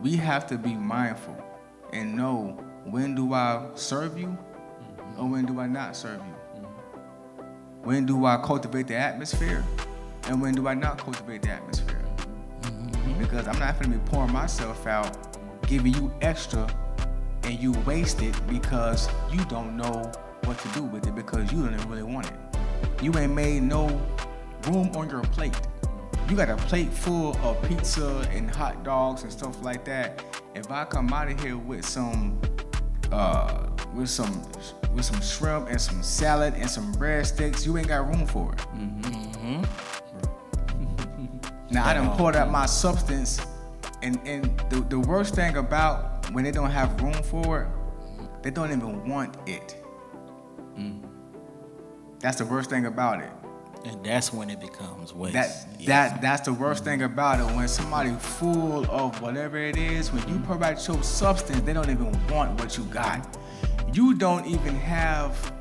we have to be mindful and know when do I serve you or when do I not serve you. When do I cultivate the atmosphere and when do I not cultivate the atmosphere? Because I'm not going to be pouring myself out, giving you extra, and you waste it because you don't know what to do with it because you don't even really want it. You ain't made no room on your plate. You got a plate full of pizza and hot dogs and stuff like that. If I come out of here with some shrimp and some salad and some breadsticks, you ain't got room for it. Now I done poured out my substance, and the worst thing about when they don't have room for it, they don't even want it. That's the worst thing about it. And that's when it becomes waste. That's the worst thing about it. When somebody full of whatever it is, when you pour out your substance, they don't even want what you got. You don't even have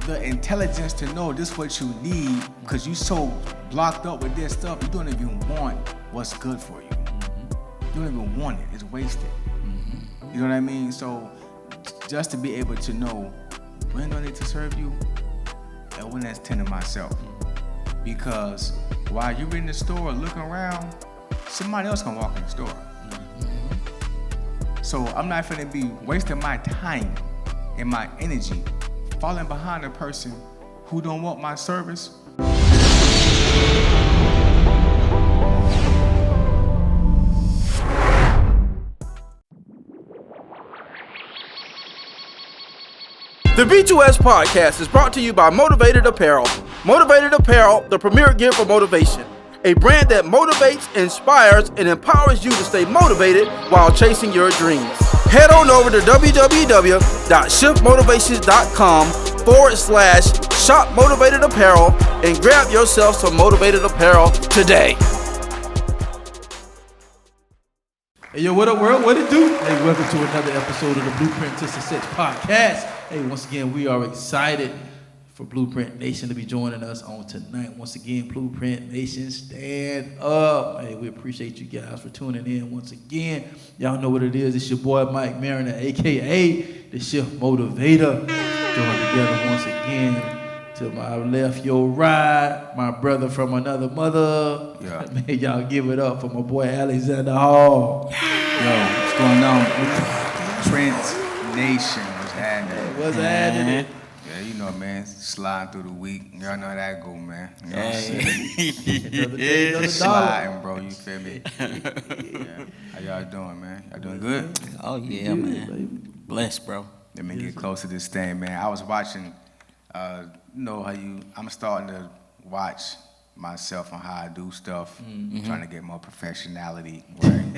the intelligence to know this is what you need because you so blocked up with this stuff. You don't even want what's good for you. You don't even want it. It's wasted. You know what I mean? So just to be able to know when do I need to serve you and when that's tending myself. Because while you're in the store looking around, somebody else can walk in the store. So I'm not going to be wasting my time and my energy falling behind a person who don't want my service. The B2S podcast is brought to you by Motivated Apparel. Motivated Apparel, the premier gear for motivation. A brand that motivates, inspires, and empowers you to stay motivated while chasing your dreams. Head on over to www.shiftmotivations.com/shop Motivated Apparel and grab yourself some Motivated Apparel today. Hey, yo, what up, world? What it do? Hey, welcome to another episode of the Blueprint to Success podcast. Hey, once again, we are excited for Blueprint Nation to be joining us on tonight. Once again, Blueprint Nation, stand up. Hey, we appreciate you guys for tuning in once again. Y'all know what it is. It's your boy, Mike Mariner, a.k.a. the Shift Motivator. Joined together once again. To my left, your right, my brother from another mother. Yeah. Man, y'all give it up for my boy Alexander Hall. Yo, what's going on? Trent Nation was happening. What's happening? Yeah, you know, man, sliding through the week. Y'all know how that go, man. You know what I'm Hey. saying? Another day, another dollar. Sliding, bro, you feel me? Yeah. How y'all doing, man? Y'all doing good? Oh, yeah, Good, man. baby. Blessed, bro. Let me get close to this thing, man. I was watching, you know how I'm starting to watch myself on how I do stuff, trying to get more professionality, right?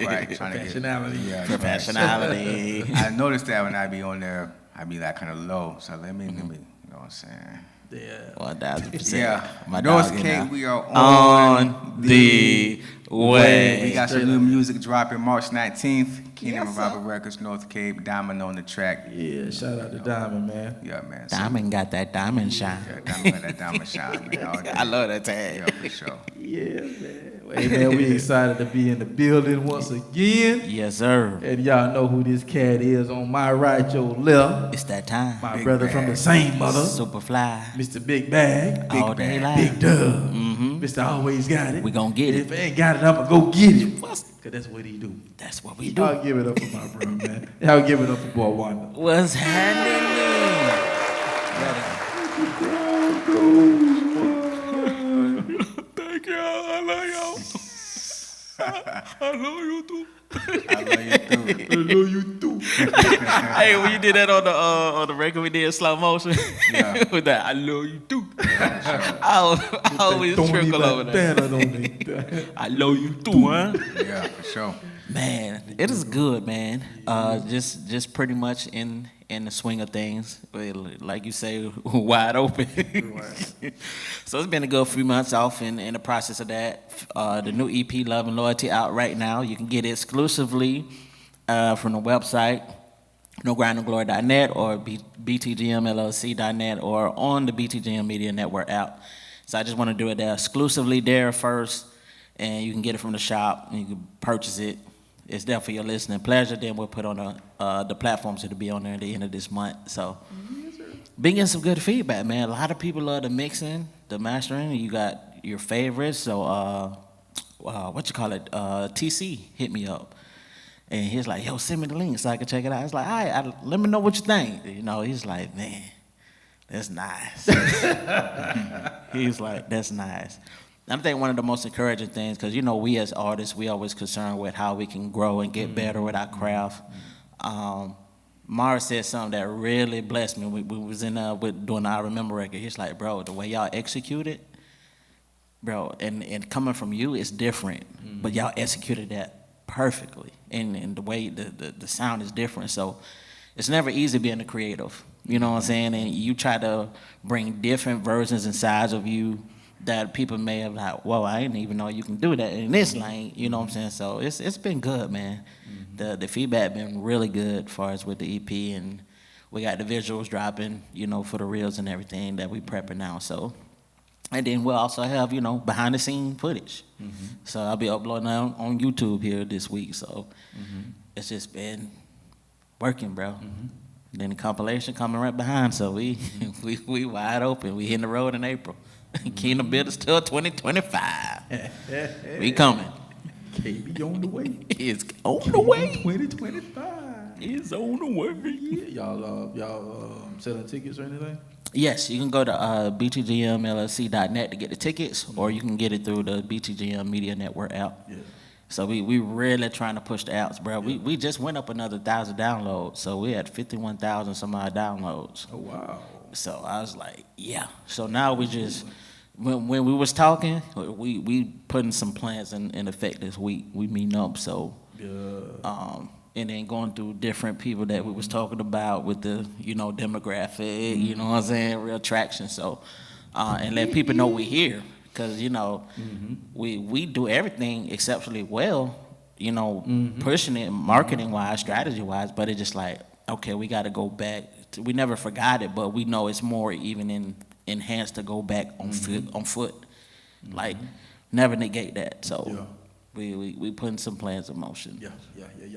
Right, trying to get Professionality. Professionality. I noticed that when I be on there, I be like kind of low. So let me, you know what I'm saying? Yeah. 1,000%. Yeah, My North dog in Cape, there. we are On the way. We got some new music dropping March 19th. Kingdom Yes, Revival Records, North Cape, Diamond on the track. Yeah, shout out to Diamond, man. Yeah, man. So, Diamond got that diamond shine. yeah, Diamond got that diamond shine, man. All day. I love that tag. Yeah, for sure. Yeah, man. Hey, man, we excited to be in the building once again. Yes, sir. And y'all know who this cat is on my right, your left. It's that time. My Big brother Bag. from the same mother, Super fly. Mr. Big Bag. All day Bag. long. Big Dub. Mm-hmm. Mr. Always Got It. We gon' get If it. I ain't got it, I'ma go get it. Cause that's what he do. That's what we do. Y'all give it up for my brother, man. Y'all give it up for boy Wanda. What's happening? Thank you. I love y'all. I love you too. I love you too. I know you do. Hey, when you did that on the record, we did slow motion. Yeah. With that, I love you too. I always trickle over that. I love you too, huh? Yeah, for sure. Man, it is good, man. Just pretty much in the swing of things, like you say, wide open. So it's been a good few months off in the process of that. The new EP, Love and Loyalty, out right now. You can get it exclusively from the website, nogrindnoglory.net or btgmllc.net or on the BTGM Media Network app. So I just want to do it exclusively there first. and you can get it from the shop, and you can purchase it. It's there for your listening pleasure. Then we'll put on the platforms that'll be on there at the end of this month. So, been getting some good feedback, man. A lot of people love the mixing, the mastering. You got your favorites. So, what you call it? TC hit me up, and he's like, "Yo, send me the link so I can check it out." It's like, "All right, let me know what you think." You know, he's like, "Man, that's nice." He's like, "That's nice." I think one of the most encouraging things, because you know we as artists, we always concerned with how we can grow and get better with our craft. Mara said something that really blessed me. We was in doing the I Remember record. He's like, "Bro, the way y'all execute it, bro, and coming from you, it's different. But y'all executed that perfectly, and the way the sound is different. So it's never easy being a creative. You know what I'm saying? And you try to bring different versions and sides of you that people may have like, whoa, I didn't even know you can do that in this lane. You know what I'm saying? So it's been good, man. The feedback been really good as far as with the EP, and we got the visuals dropping, you know, for the reels and everything that we prepping now. So, and then we'll also have, you know, behind the scene footage. So I'll be uploading on YouTube here this week. So it's just been working, bro. Then the compilation coming right behind. So we wide open. We hitting the road in April. Kingdom Builders Tour 2025. We coming. KB on the way. It's on the way. 2025. It's on the way. Yeah. Y'all selling tickets or anything? Yes, you can go to btgmllc.net to get the tickets, or you can get it through the BTGM Media Network app. Yeah. So we really trying to push the apps, bro. Yeah. We just went up another 1,000 downloads, so we had 51,000 some odd downloads. Oh wow. So I was like, yeah. So now we just, when we was talking, we putting some plans in effect this week. We meeting up, so and then going through different people that we was talking about with the, you know, demographic, you know what I'm saying, real traction. So and let people know we here, because you know we do everything exceptionally well, you know, pushing it marketing wise, strategy wise, but it's just like, okay, we got to go back. We never forgot it, but we know it's more even enhanced to go back on foot. Like, never negate that. So we putting some plans in motion. Y'all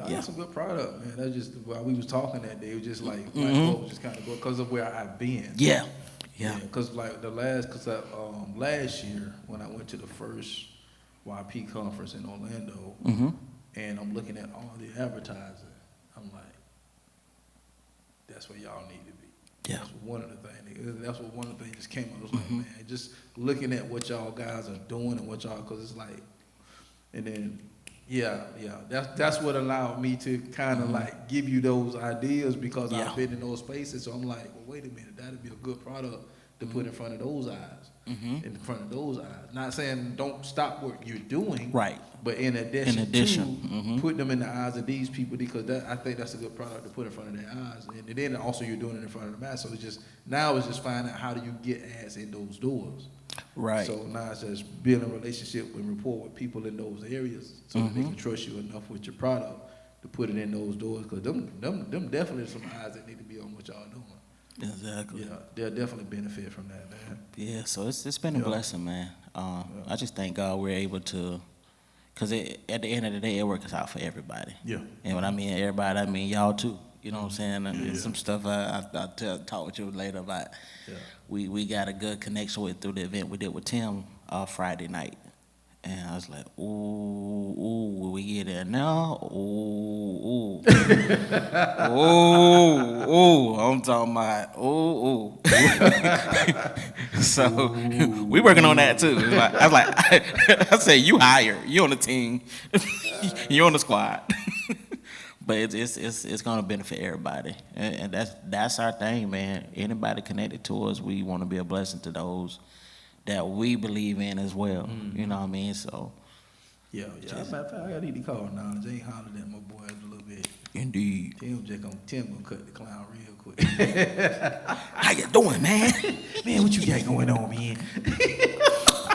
got some good product, man. That's just while we was talking that day, it was just like was just kind of go because of where I've been. Yeah. Because like last year when I went to the first YP conference in Orlando, and I'm looking at all the advertising, I'm like, that's where y'all need to be. Yeah. That's one of the things. That's what one of the things just came up. I was like, man, just looking at what y'all guys are doing and what y'all, because it's like, and then, that's what allowed me to kind of like give you those ideas, because I've been in those spaces. So I'm like, well, wait a minute, that'd be a good product to put in front of those eyes. In front of those eyes. Not saying don't stop what you're doing. Right. But in addition to putting them in the eyes of these people, because I think that's a good product to put in front of their eyes. And then also you're doing it in front of the mass. So it's just finding out how do you get ads in those doors. Right. So now it's just building a relationship and rapport with people in those areas, so that they can trust you enough with your product to put it in those doors. Because them definitely some eyes that need to be on what y'all doing. Exactly. Yeah, they'll definitely benefit from that, man. Yeah, so it's been a blessing, man. I just thank God we're able to, because at the end of the day, it works out for everybody. Yeah. And when I mean everybody, I mean y'all too. You know what I'm saying? Some stuff I'll talk with you later about. Yeah. We got a good connection with through the event we did with Tim Friday night. And I was like, ooh, will we get there now? Ooh. ooh, I'm talking about, ooh. So we working on that too. I was like, I said, you hired, you on the team, you on the squad. But it's gonna benefit everybody, and that's our thing, man. Anybody connected to us, we want to be a blessing to those that we believe in as well. You know what I mean? So yeah. Matter of fact, I need to call now. Jay hollered at my boys a little bit. Indeed. Tim gonna cut the clown real quick. How you doing, man? Man, what you got going on, man?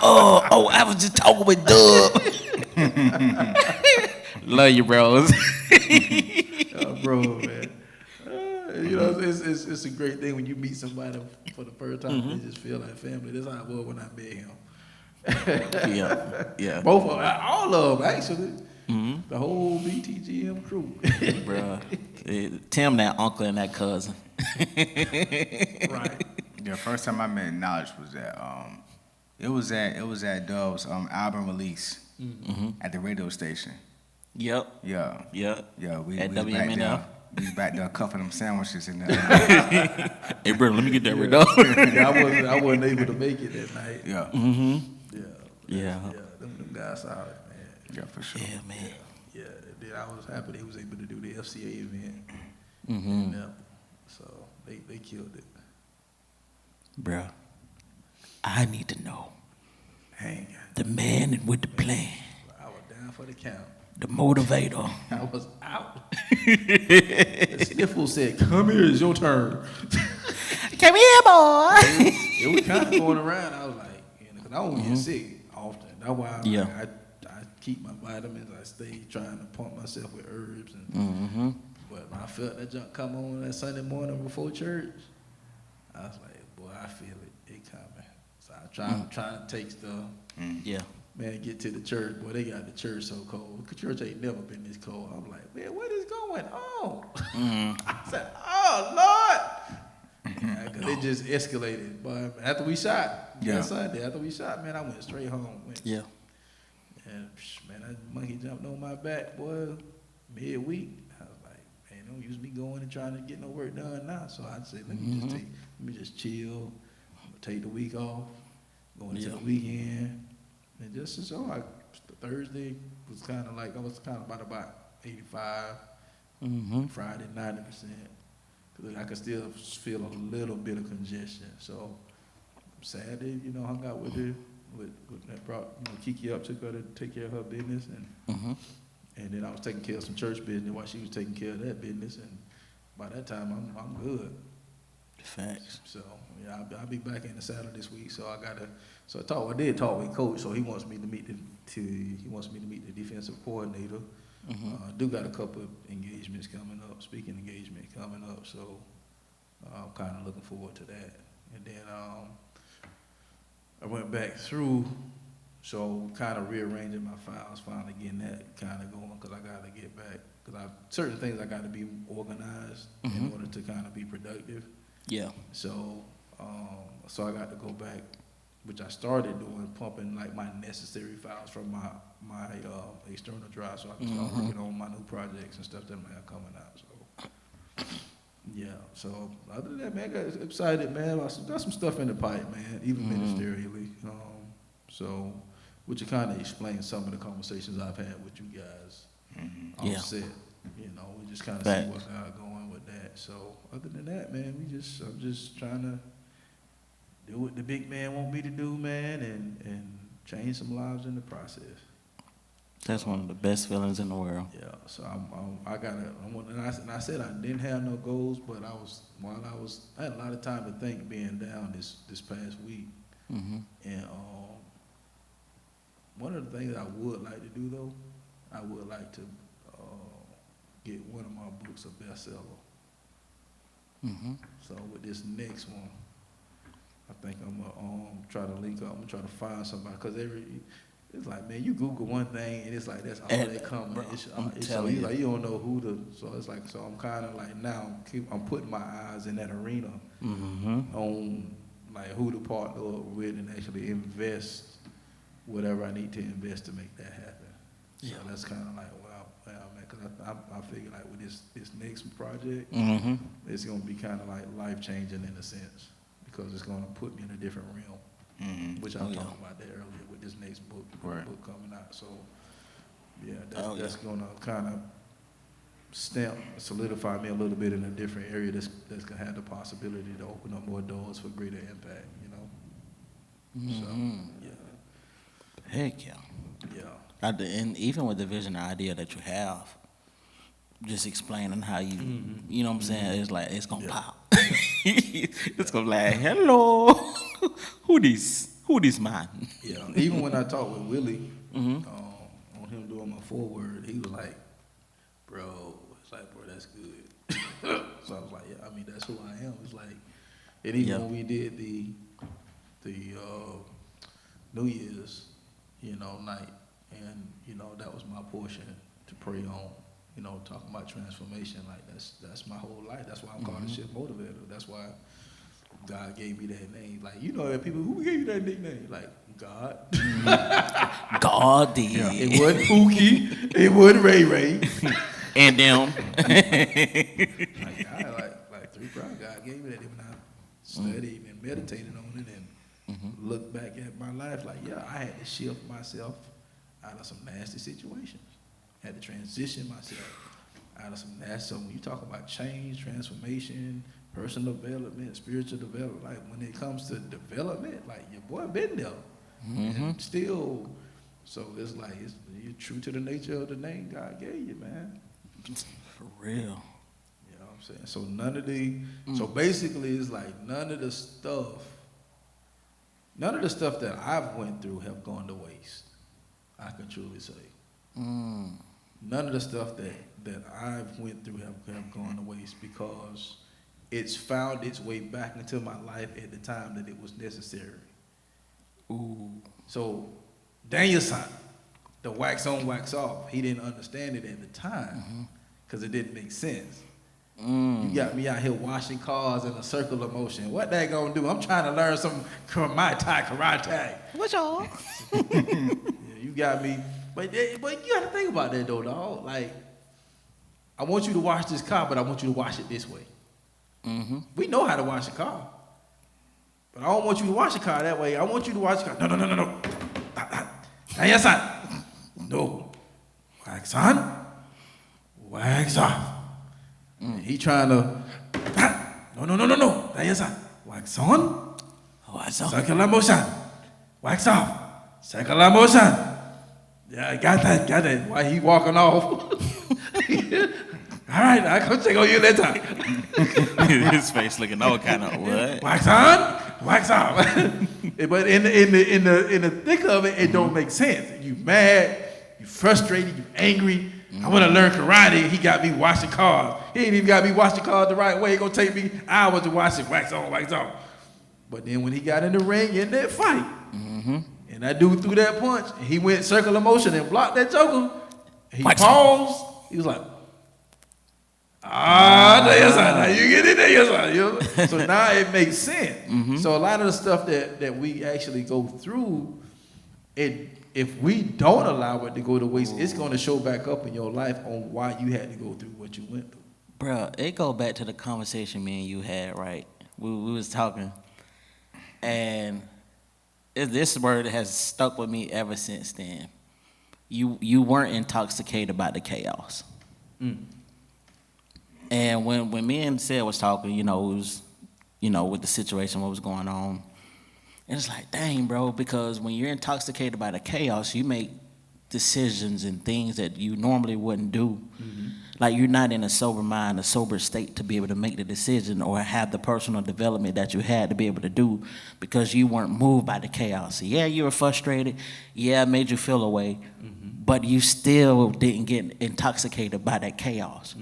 I was just talking with Dub. Love you, bros. Bro, man. You know, it's a great thing when you meet somebody for the first time. They just feel like family. That's how it was when I met him. Yeah. Both of them, all of them actually. The whole BTGM crew. Bruh. Tim, that uncle and that cousin. Right. The first time I met Knowledge was at it was at Dove's album release at the radio station. Yep. Yeah. We At was back WMNF. there. We was back there cuffing them sandwiches in there. Hey, bro, let me get that Rico. I wasn't able to make it that night. Yeah. Yeah. Them guys solid, man. Yeah, for sure. Yeah, man. Yeah, then I was happy they was able to do the FCA event. Yeah, so they killed it. Bruh, I need to know. Hang on. The man with the plan. I was down for the count. The motivator. I was out. The sniffle said, "Come here, it's your turn." Come here, boy. It was kind of going around. I was like, because I don't get sick often. That's why I keep my vitamins. I stay trying to pump myself with herbs. And but when I felt that junk come on that Sunday morning before church, I was like, boy, I feel it coming. So I try to take stuff. Yeah. Man, get to the church. Boy, they got the church so cold. The church ain't never been this cold. I'm like, man, what is going on? I said, oh, Lord. Yeah, 'cause they just escalated. But after we shot, that Sunday, after we shot, man, I went straight home. Yeah. And, man, that monkey jumped on my back, boy, midweek. I was like, man, don't use me going and trying to get no work done now. So I said, let me just chill, take the week off, going into the weekend. And just so Thursday was kind of like, I was kind of about 85, Friday 90%. Because I could still feel a little bit of congestion. So Saturday, hung out with her, that brought Kiki up, took her to take care of her business. And then I was taking care of some church business while she was taking care of that business. And by that time, I'm good. Facts. So yeah, I'll be back in the saddle this week. So I did talk with Coach. So he wants me to meet the defensive coordinator. I do got a couple of engagements coming up, speaking engagement coming up. So I'm kind of looking forward to that. And then I went back through, so kind of rearranging my files, finally getting that kind of going because I got to get back because certain things I got to be organized in order to kind of be productive. Yeah. So, so I got to go back, which I started doing, pumping like my necessary files from my external drive, so I can start working on my new projects and stuff that I have coming out. So, yeah. So other than that, man, I got excited, man. Got some stuff in the pipe, man, even ministerially. So, which kind of explains some of the conversations I've had with you guys. Offset, we just kind of see what's going with that. So other than that, man, I'm just trying to do what the big man want me to do, man, and change some lives in the process. That's one of the best feelings in the world. Yeah. So and I said I didn't have no goals, but I had a lot of time to think being down this past week, and one of the things I would like to do though, I would like to get one of my books a bestseller. So with this next one, I think I'm gonna try to link up. I'm gonna try to find somebody because it's like, man, you Google one thing and it's like that's all that comes. I'm telling you, like you don't know who to. So it's like I'm kind of like now I'm putting my eyes in that arena on like who to partner with and actually invest whatever I need to invest to make that happen. Yeah, so that's kind of like wow, man, because I figure like with this next project, it's gonna be kind of like life changing in a sense because it's gonna put me in a different realm, which I was talking about that earlier with this next book coming out. So yeah, that's gonna kind of solidify me a little bit in a different area that's gonna have the possibility to open up more doors for greater impact. So yeah. Heck yeah. Yeah. And even with the vision and idea that you have, just explaining how you, you know what I'm saying? It's like, it's going to pop. It's going to be like, hello, who this man? Yeah, even when I talked with Willie, on him doing my foreword, he was like, bro, that's good. So I was like, yeah, I mean, that's who I am. It's like, and even when we did the New Year's, night, and that was my portion to pray on. Talking about transformation, like that's my whole life. That's why I'm called a shit motivator. That's why God gave me that name. Like people, who gave you that nickname? Like God. God did. Yeah. It wasn't Pookie. It wasn't Ray Ray. And them. like three pride. God gave me that. When I studied and meditated on it and looked back at my life, like I had to shift myself out of some nasty situations. Had to transition myself out of some nasty. So when you talk about change, transformation, personal development, spiritual development, like when it comes to development, like your boy been there. And still, so it's like you're true to the nature of the name God gave you, man. For real. You know what I'm saying? So none of so basically it's like none of the stuff that I've went through have gone to waste. I can truly say. None of the stuff that I've went through have gone to waste because it's found its way back into my life at the time that it was necessary. Ooh. So Daniel's son, the wax on, wax off, he didn't understand it at the time because it didn't make sense. You got me out here washing cars in a circle of motion. What that gonna do? I'm trying to learn some karate. What y'all? Yeah, you got me. But you got to think about that though, dog. Like, I want you to wash this car, but I want you to wash it this way. We know how to wash a car, but I don't want you to wash the car that way. I want you to wash the car. No. Yes, son. No. Wax on, wax off. He trying to. No. Yes, son. Wax on, Wax off. circular motion. Wax off, circular motion. Yeah, I got that. Why he walking off? All right, I'll come check on you later. His face looking all kind of what? Wax on, wax off. But in the thick of it, it don't make sense. You mad, you frustrated, you angry. I want to learn karate. He got me washing cars. He ain't even got me washing cars the right way. It's gonna take me hours to wash it, wax on, wax off. But then when he got in the ring, in that fight. And that dude threw that punch, and he went circular motion and blocked that joker. He paused. He was like, now you get in there, yes. So now it makes sense. So a lot of the stuff that we actually go through, if we don't allow it to go to waste, it's going to show back up in your life on why you had to go through what you went through. Bro, it go back to the conversation me and you had, right? We was talking, and this word has stuck with me ever since then. You weren't intoxicated by the chaos. And when me and Sid was talking, it was, with the situation, what was going on, and it's like, dang, bro, because when you're intoxicated by the chaos, you make decisions and things that you normally wouldn't do. Like you're not in a sober mind, a sober state to be able to make the decision or have the personal development that you had to be able to do because you weren't moved by the chaos. Yeah, you were frustrated. Yeah, it made you feel away, but you still didn't get intoxicated by that chaos.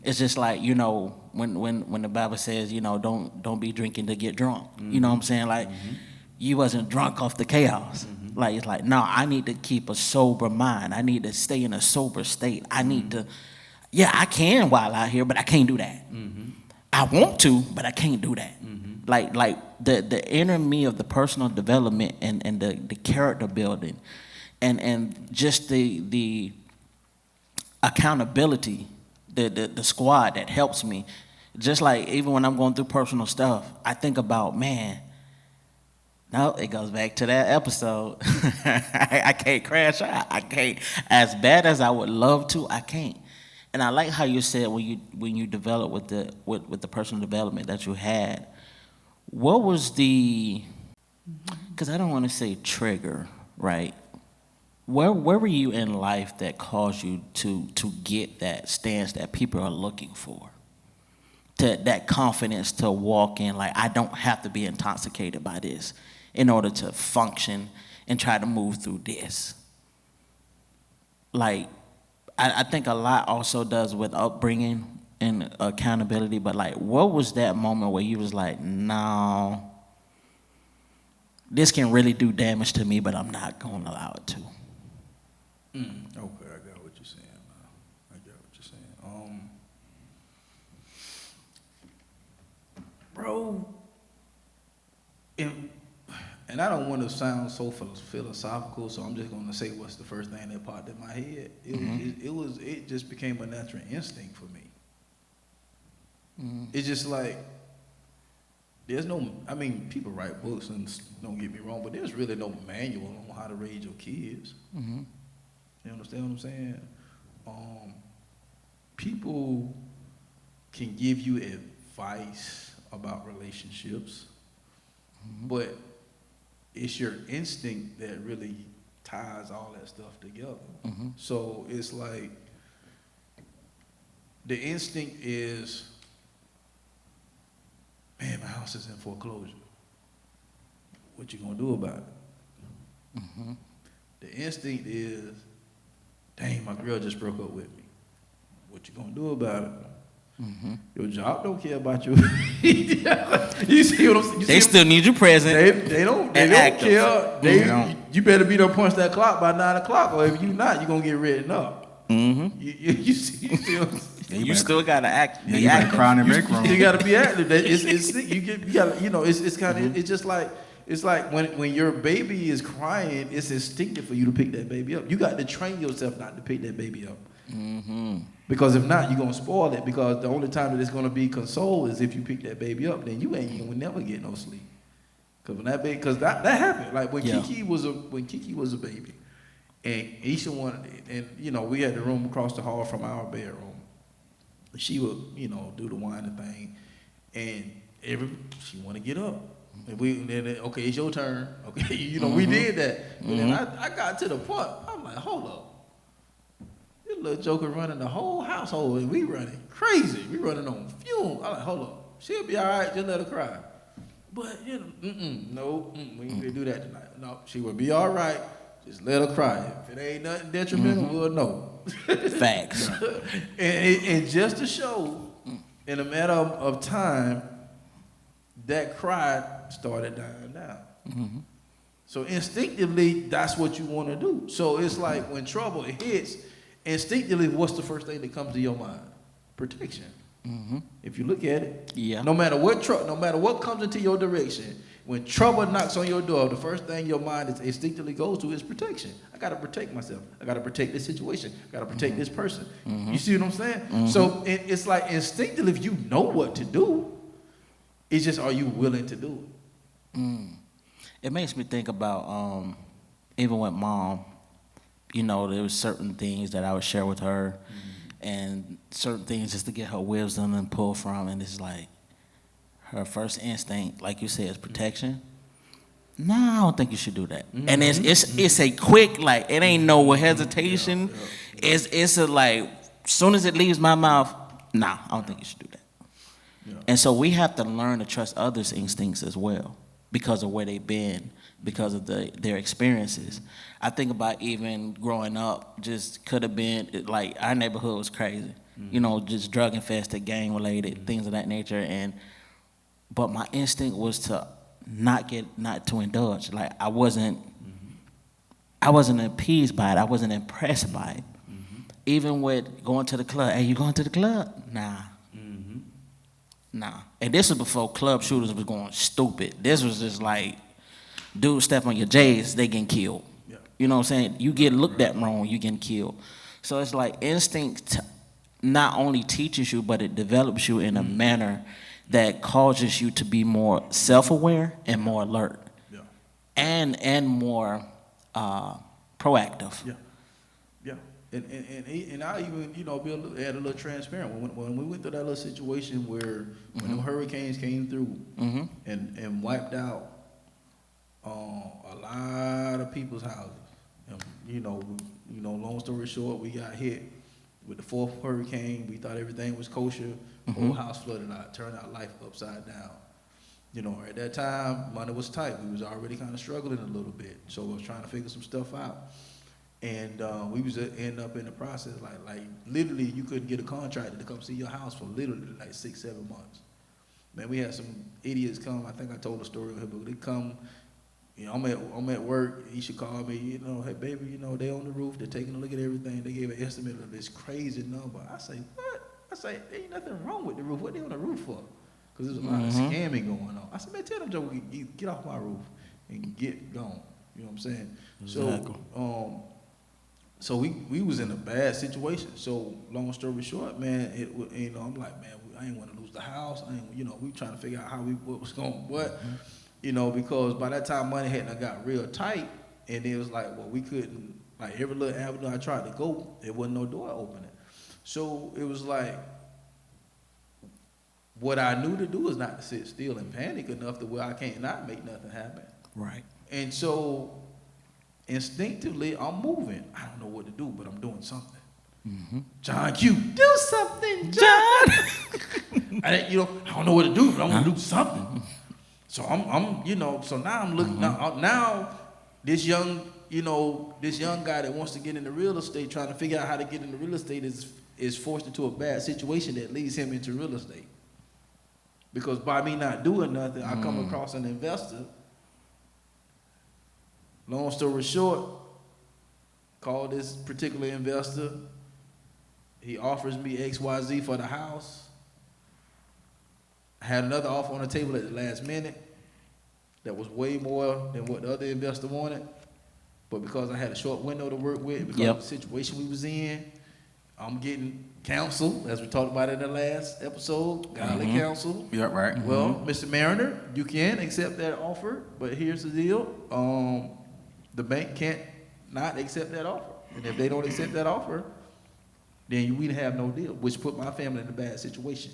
It's just like, when the Bible says, don't be drinking to get drunk. You know what I'm saying? Like, you wasn't drunk off the chaos. Like, it's like, no, I need to keep a sober mind. I need to stay in a sober state. I need to, I can while out here, but I can't do that. I want to, but I can't do that. Like the inner me of the personal development and the character building and just the accountability, the squad that helps me. Just like even when I'm going through personal stuff, I think about, man, no, it goes back to that episode. I can't crash out. I can't. As bad as I would love to, I can't. And I like how you said when you develop with the personal development that you had, what was because I don't want to say trigger, right? Where were you in life that caused you to get that stance that people are looking for? To that confidence to walk in, like, I don't have to be intoxicated by this in order to function and try to move through this. Like, I think a lot also does with upbringing and accountability, but like, what was that moment where you was like, no, this can really do damage to me, but I'm not going to allow it to. Okay, I got what you're saying. I got what you're saying. Bro, and I don't want to sound so philosophical, so I'm just going to say what's the first thing that popped in my head. It just became a natural instinct for me. It's just like, there's no, I mean, people write books, and don't get me wrong, but there's really no manual on how to raise your kids. You understand what I'm saying? People can give you advice about relationships, but it's your instinct that really ties all that stuff together. So it's like, the instinct is, man, my house is in foreclosure. What you gonna do about it? The instinct is, dang, my girl just broke up with me. What you gonna do about it? Your job don't care about you. You see what I'm saying? They still need you present. They don't active. care. You better be there punch that clock by 9 o'clock, or if you not, you gonna get written up. You see what I'm saying? And you still gotta act. Yeah, you gotta cry in the break room. You gotta be active. You gotta, you know, it's kind of, it's just like, it's like when your baby is crying, it's instinctive for you to pick that baby up. You got to train yourself not to pick that baby up. Because if not, you're gonna spoil it. Because the only time that it's gonna be consoled is if you pick that baby up. Then you ain't gonna never get no sleep. Because that happened. Like when Kiki was a baby, and Isha wanted it, and you know, we had the room across the hall from our bedroom. She would, you know, do the whining thing, and she want to get up, and okay, it's your turn. Okay, you know, we did that, and then I got to the point. I'm like, hold up, this little joker running the whole household, and we running crazy. We running on fumes. I'm like, hold up, she'll be all right. Just let her cry. But you know, we ain't gonna do that tonight. No, she will be all right. Just let her cry. If it ain't nothing detrimental, we'll know. Facts. and just to show, in a matter of time, that cry started dying down. So instinctively, that's what you want to do. So it's like when trouble hits, instinctively, what's the first thing that comes to your mind? Protection. If you look at it, no matter what comes into your direction, when trouble knocks on your door, the first thing your mind is instinctively goes to is protection. I got to protect myself. I got to protect this situation. I got to protect this person. You see what I'm saying? So it's like instinctively, if you know what to do, it's just, are you willing to do it? It makes me think about, even with Mom, you know, there was certain things that I would share with her, and certain things just to get her wisdom and pull from, and it's like, her first instinct, like you said, is protection. No, I don't think you should do that. And it's a quick, like, it ain't no hesitation. It's a like, soon as it leaves my mouth, nah, I don't think you should do that. And so we have to learn to trust others' instincts as well, because of where they've been, because of their experiences. I think about even growing up, just could have been, like, our neighborhood was crazy. You know, just drug infested, gang related, things of that nature. But my instinct was to not to indulge. Like I wasn't appeased by it. I wasn't impressed by it. Even with going to the club. Hey, you going to the club? Nah. Nah. And this was before club shooters was going stupid. This was just like, dude step on your J's, they getting killed. You know what I'm saying? You get looked at wrong, you getting killed. So it's like instinct not only teaches you, but it develops you in a manner that causes you to be more self-aware and more alert, and more proactive. And I even, you know, add a little transparent. When we went through that little situation where when the hurricanes came through and wiped out a lot of people's houses, and, you know, long story short, we got hit with the fourth hurricane. We thought everything was kosher. Whole house flooded out, turned our life upside down. You know, at that time, money was tight. We was already kind of struggling a little bit. So I was trying to figure some stuff out. And we was end up in the process, like literally you couldn't get a contractor to come see your house for literally like 6-7 months. Man, we had some idiots come. I think I told the story of him, but they come You know, I'm at work. He should call me. You know, hey baby, you know they on the roof. They're taking a look at everything. They gave an estimate of this crazy number. I say what? I say there ain't nothing wrong with the roof. What they on the roof for? Because there's a lot of scamming going on. I said, man, tell them Joe, get off my roof and get gone. You know what I'm saying? Exactly. So we was in a bad situation. So long story short, man, you know, I'm like, man, I ain't want to lose the house. You know, we trying to figure out what was going, what, you know, because by that time money hadn't got real tight, and it was like, well, we couldn't, like every little avenue I tried to go, there wasn't no door opening. So it was like, what I knew to do is not to sit still and panic enough to where I can't not make nothing happen. Right. And so instinctively, I'm moving. I don't know what to do, but I'm doing something. John Q, do something, John. I don't know what to do, but I'm gonna do something. So I'm, you know. So now I'm looking. Now this young guy that wants to get into real estate, trying to figure out how to get into real estate, is forced into a bad situation that leads him into real estate. Because by me not doing nothing, I come across an investor. Long story short, call this particular investor. He offers me XYZ for the house. I had another offer on the table at the last minute that was way more than what the other investor wanted. But because I had a short window to work with, because of the situation we was in, I'm getting counsel, as we talked about in the last episode, godly counsel. Yep, right. Well, Mr. Mariner, you can accept that offer, but here's the deal. The bank can't not accept that offer. And if they don't accept that offer, then we'd have no deal, which put my family in a bad situation.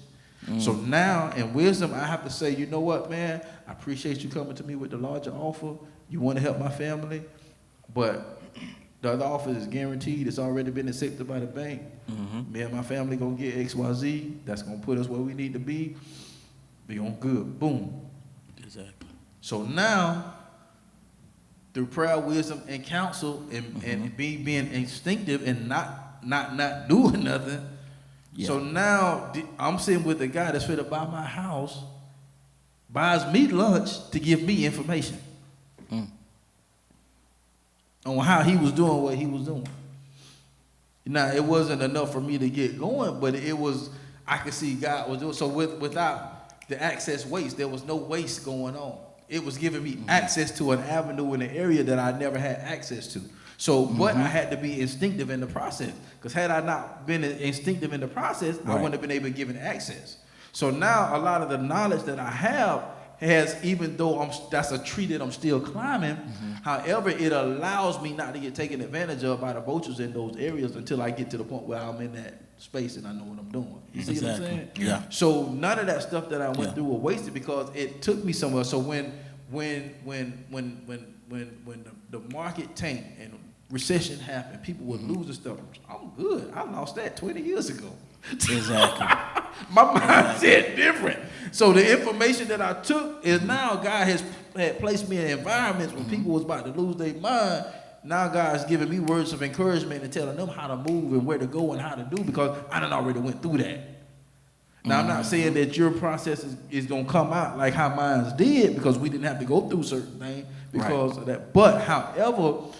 So now, in wisdom, I have to say, you know what, man? I appreciate you coming to me with the larger offer. You want to help my family, but the other offer is guaranteed. It's already been accepted by the bank. Me and my family gonna get XYZ. That's gonna put us where we need to be. Be on good. Boom. Exactly. So now, through prayer, wisdom, and counsel, and being instinctive and not doing nothing. Yeah. So now I'm sitting with a guy that's fit to buy my house, buys me lunch to give me information on how he was doing what he was doing. Now, it wasn't enough for me to get going, but it was, I could see God was doing. So without the access waste, there was no waste going on. It was giving me access to an avenue in an area that I never had access to. So, but I had to be instinctive in the process. Because had I not been instinctive in the process, I wouldn't have been able to give it access. So now a lot of the knowledge that I have has, even though that's a tree that I'm still climbing, however, it allows me not to get taken advantage of by the vultures in those areas until I get to the point where I'm in that space and I know what I'm doing. You see what I'm saying? Yeah. So none of that stuff that I went through was wasted because it took me somewhere. So when the market tanked and recession happened, people would lose the stuff. I'm good. I lost that 20 years ago. Exactly. My mindset different. So the information that I took is now God had placed me in environments when people was about to lose their mind. Now God's giving me words of encouragement and telling them how to move and where to go and how to do, because I done already went through that. Now, I'm not saying that your process is going to come out like how mine did, because we didn't have to go through certain things because of that. But, however,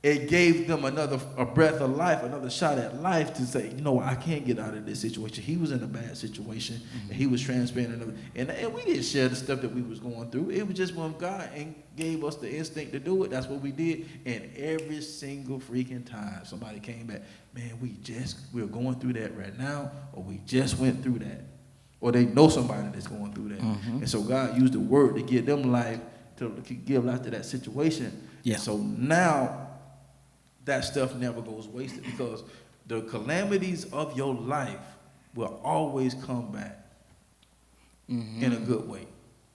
it gave them a breath of life, another shot at life to say, you know what, I can't get out of this situation. He was in a bad situation, and he was transparent. And we didn't share the stuff that we was going through. It was just when God gave us the instinct to do it, that's what we did. And every single freaking time somebody came back, man, we're going through that right now, or we just went through that. Or they know somebody that's going through that. And so God used the word to give them life, to give life to that situation. Yeah. And so now, that stuff never goes wasted, because the calamities of your life will always come back in a good way.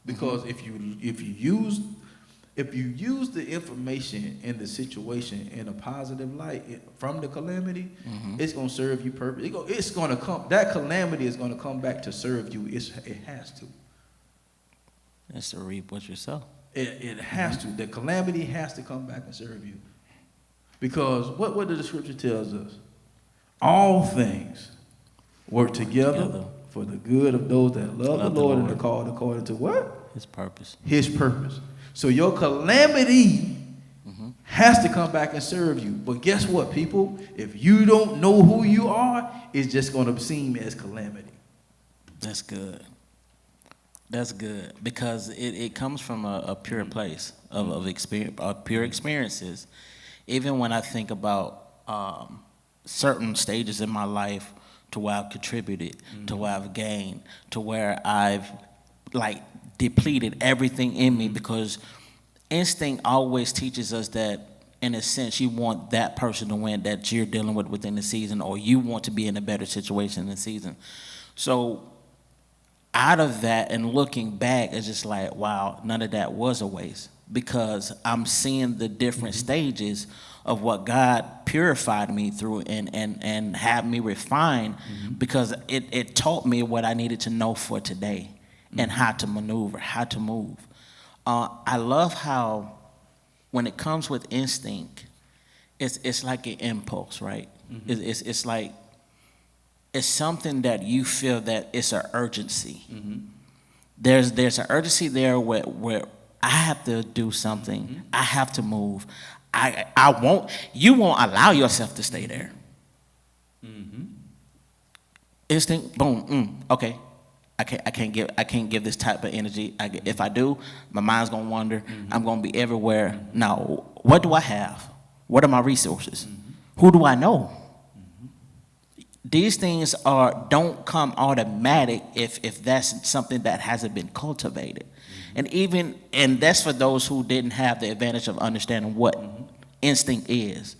Because if you use the information in the situation in a positive light from the calamity, it's gonna serve you purpose. It's gonna come. That calamity is gonna come back to serve you. It has to. That's to reap what you sow. It has to. The calamity has to come back and serve you. Because what the scripture tells us, all things work together for the good of those that love the Lord and are called according to what? His purpose. His purpose. So your calamity has to come back and serve you. But guess what, people? If you don't know who you are, it's just going to seem as calamity. That's good. That's good because it comes from a pure place of experience, pure experiences. Even when I think about certain stages in my life to where I've contributed, to where I've gained, to where I've like depleted everything in me, because instinct always teaches us that, in a sense, you want that person to win that you're dealing with within the season, or you want to be in a better situation in the season. So out of that and looking back, it's just like, wow, none of that was a waste, because I'm seeing the different stages of what God purified me through and had me refine, because it taught me what I needed to know for today and how to maneuver, how to move. I love how when it comes with instinct, it's like an impulse, right? It's like, it's something that you feel that it's an urgency. There's an urgency there where I have to do something. I have to move. You won't allow yourself to stay there. Instinct, boom, okay. I can't give this type of energy. If I do, my mind's gonna wander. I'm gonna be everywhere. Now, what do I have? What are my resources? Who do I know? These things don't come automatic if that's something that hasn't been cultivated. And that's for those who didn't have the advantage of understanding what instinct is.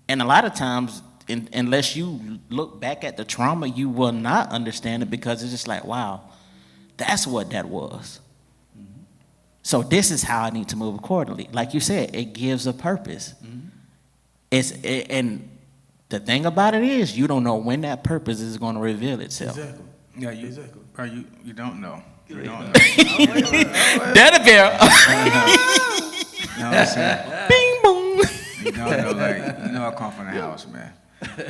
And a lot of times, unless you look back at the trauma, you will not understand it, because it's just like, wow, that's what that was. So this is how I need to move accordingly. Like you said, it gives a purpose. And the thing about it is, you don't know when that purpose is going to reveal itself. Exactly. Yeah, Exactly. Bro, you don't know. You don't know. That a bear. You know what I'm saying? Bing boom. You don't know, like, you know I come from the house, man.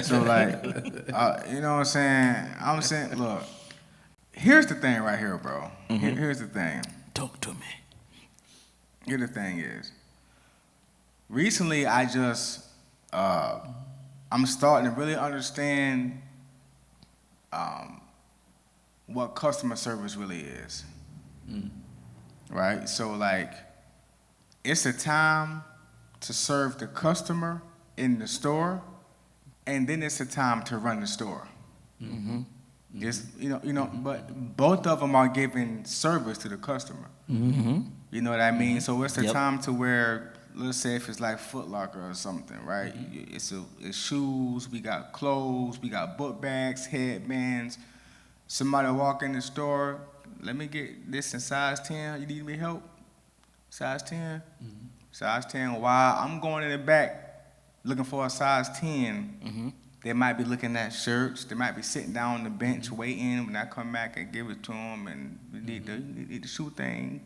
So, like, you know what I'm saying? I'm saying, look, here's the thing right here, bro. Here's the thing. Talk to me. Here the thing is, recently I just, I'm starting to really understand what customer service really is. Right? So, like, it's a time to serve the customer in the store, and then it's a time to run the store. It's, but both of them are giving service to the customer. You know what I mean? So it's a time to where, let's say if it's like Foot Locker or something, right? It's shoes, we got clothes, we got book bags, headbands. Somebody walk in the store, let me get this in size 10. You need me help? Size 10? Size 10. While I'm going in the back looking for a size 10, they might be looking at shirts. They might be sitting down on the bench waiting. When I come back and give it to them, and you need the shoe thing,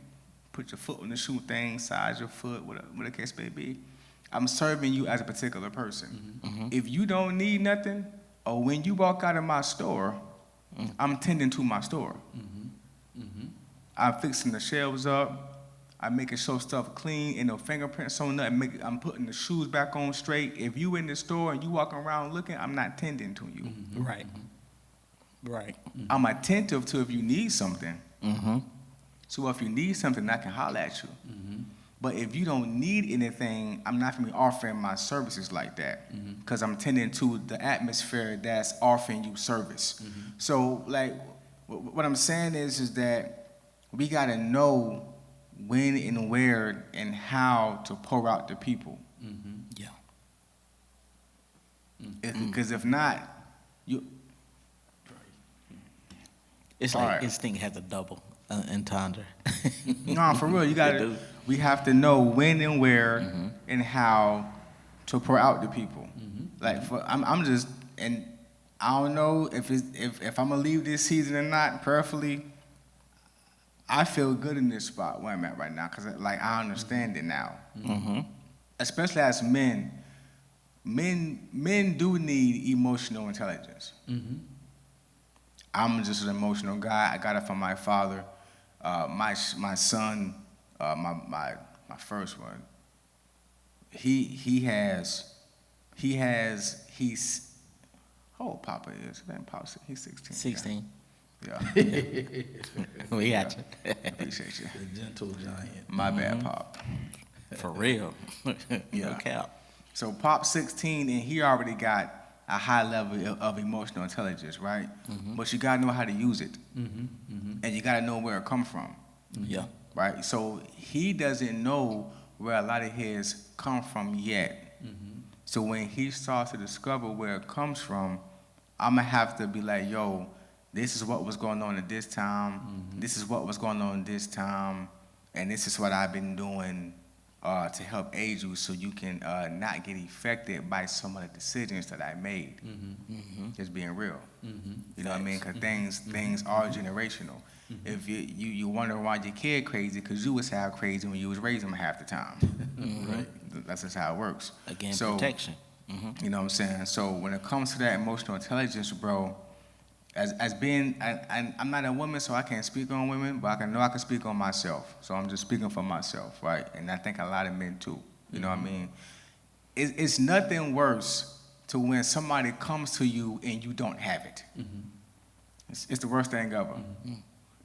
put your foot on the shoe thing, size your foot, whatever the case may be. I'm serving you as a particular person. If you don't need nothing, or when you walk out of my store, I'm tending to my store. I'm fixing the shelves up. I'm making sure stuff clean and no fingerprints on nothing. I'm putting the shoes back on straight. If you in the store and you walking around looking, I'm not tending to you. Right. Right. I'm attentive to if you need something. So if you need something, I can holler at you. But if you don't need anything, I'm not going to be offering my services like that, because I'm tending to the atmosphere that's offering you service. So, like, what I'm saying is that we got to know when and where and how to pour out to people. Yeah. Because if not, you. It's like this thing has a double entendre. No, for real, you gotta. We have to know when and where and how to pour out to people. Like, I'm just, and I don't know if I'm gonna leave this season or not. Prayerfully, I feel good in this spot where I'm at right now, because like I understand it now. Especially as men, men do need emotional intelligence. I'm just an emotional guy. I got it from my father. My son, my my first one. He's how old Papa is? He's 16. 16. Yeah. We got you. Appreciate you. The gentle giant. My bad, Pop. For real. Yeah. No cap. So Pop's 16 and he already got a high level of emotional intelligence, right? But you gotta know how to use it. And you gotta know where it comes from. Yeah. Right? So he doesn't know where a lot of his come from yet. So when he starts to discover where it comes from, I'm gonna have to be like, yo, this is what was going on at this time, this is what was going on this time, and this is what I've been doing to help aid you so you can not get affected by some of the decisions that I made. Just being real. You know what I mean? Because things are generational. If you wonder why your kid crazy, because you was how crazy when you was raising them half the time. Right? That's just how it works. Again, so, protection. You know what I'm saying? So when it comes to that emotional intelligence, bro, as being, I'm not a woman, so I can't speak on women, but I can speak on myself. So I'm just speaking for myself, right? And I think a lot of men too. You know what I mean? It's nothing worse to when somebody comes to you and you don't have it. It's the worst thing ever.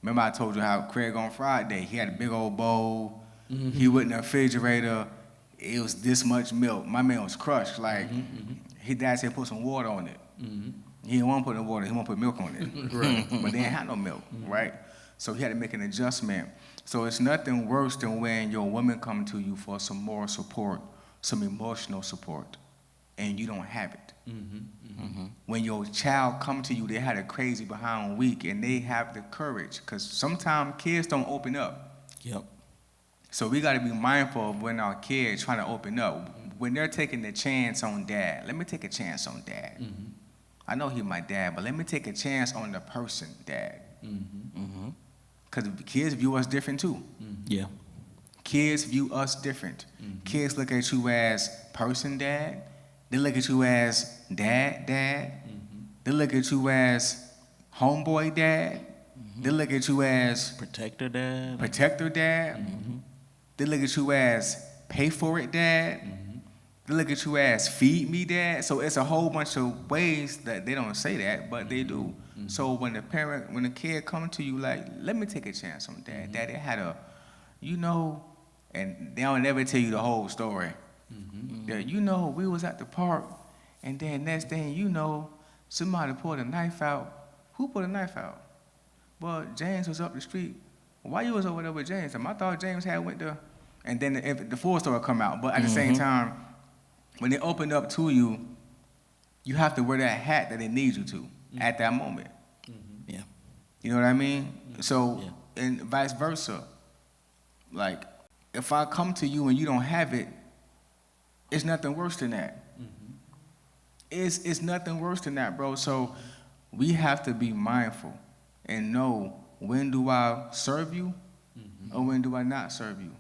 Remember I told you how Craig on Friday, he had a big old bowl, he went in the refrigerator, it was this much milk. My man was crushed. Like, his dad said put some water on it. He didn't want to put no water, he want to put milk on it. But they didn't have no milk, right? So he had to make an adjustment. So it's nothing worse than when your woman come to you for some moral support, some emotional support, and you don't have it. When your child come to you, they had a crazy behind week, and they have the courage, because sometimes kids don't open up. Yep. So we got to be mindful of when our kids trying to open up. When they're taking the chance on dad, let me take a chance on dad. I know he's my dad, but let me take a chance on the person, dad. Because kids view us different too. Yeah. Kids view us different. Kids look at you as person, dad. They look at you as dad. They look at you as homeboy, dad. They look at you as Protector dad. protector, dad. They look at you as pay for it, dad. They look at you as feed me, dad. So it's a whole bunch of ways that they don't say that, but they do. So when the kid comes to you like, let me take a chance on dad. Daddy had a, and they don't ever tell you the whole story. That, we was at the park, and then next thing somebody pulled a knife out. Who pulled a knife out? Well, James was up the street. Why you was over there with James? I thought James had went there. And then the full story come out. But at the same time, when they open up to you, you have to wear that hat that they need you to at that moment. Yeah. You know what I mean? So, and vice versa. Like, if I come to you and you don't have it, it's nothing worse than that. It's nothing worse than that, bro. So we have to be mindful and know, when do I serve you or when do I not serve you?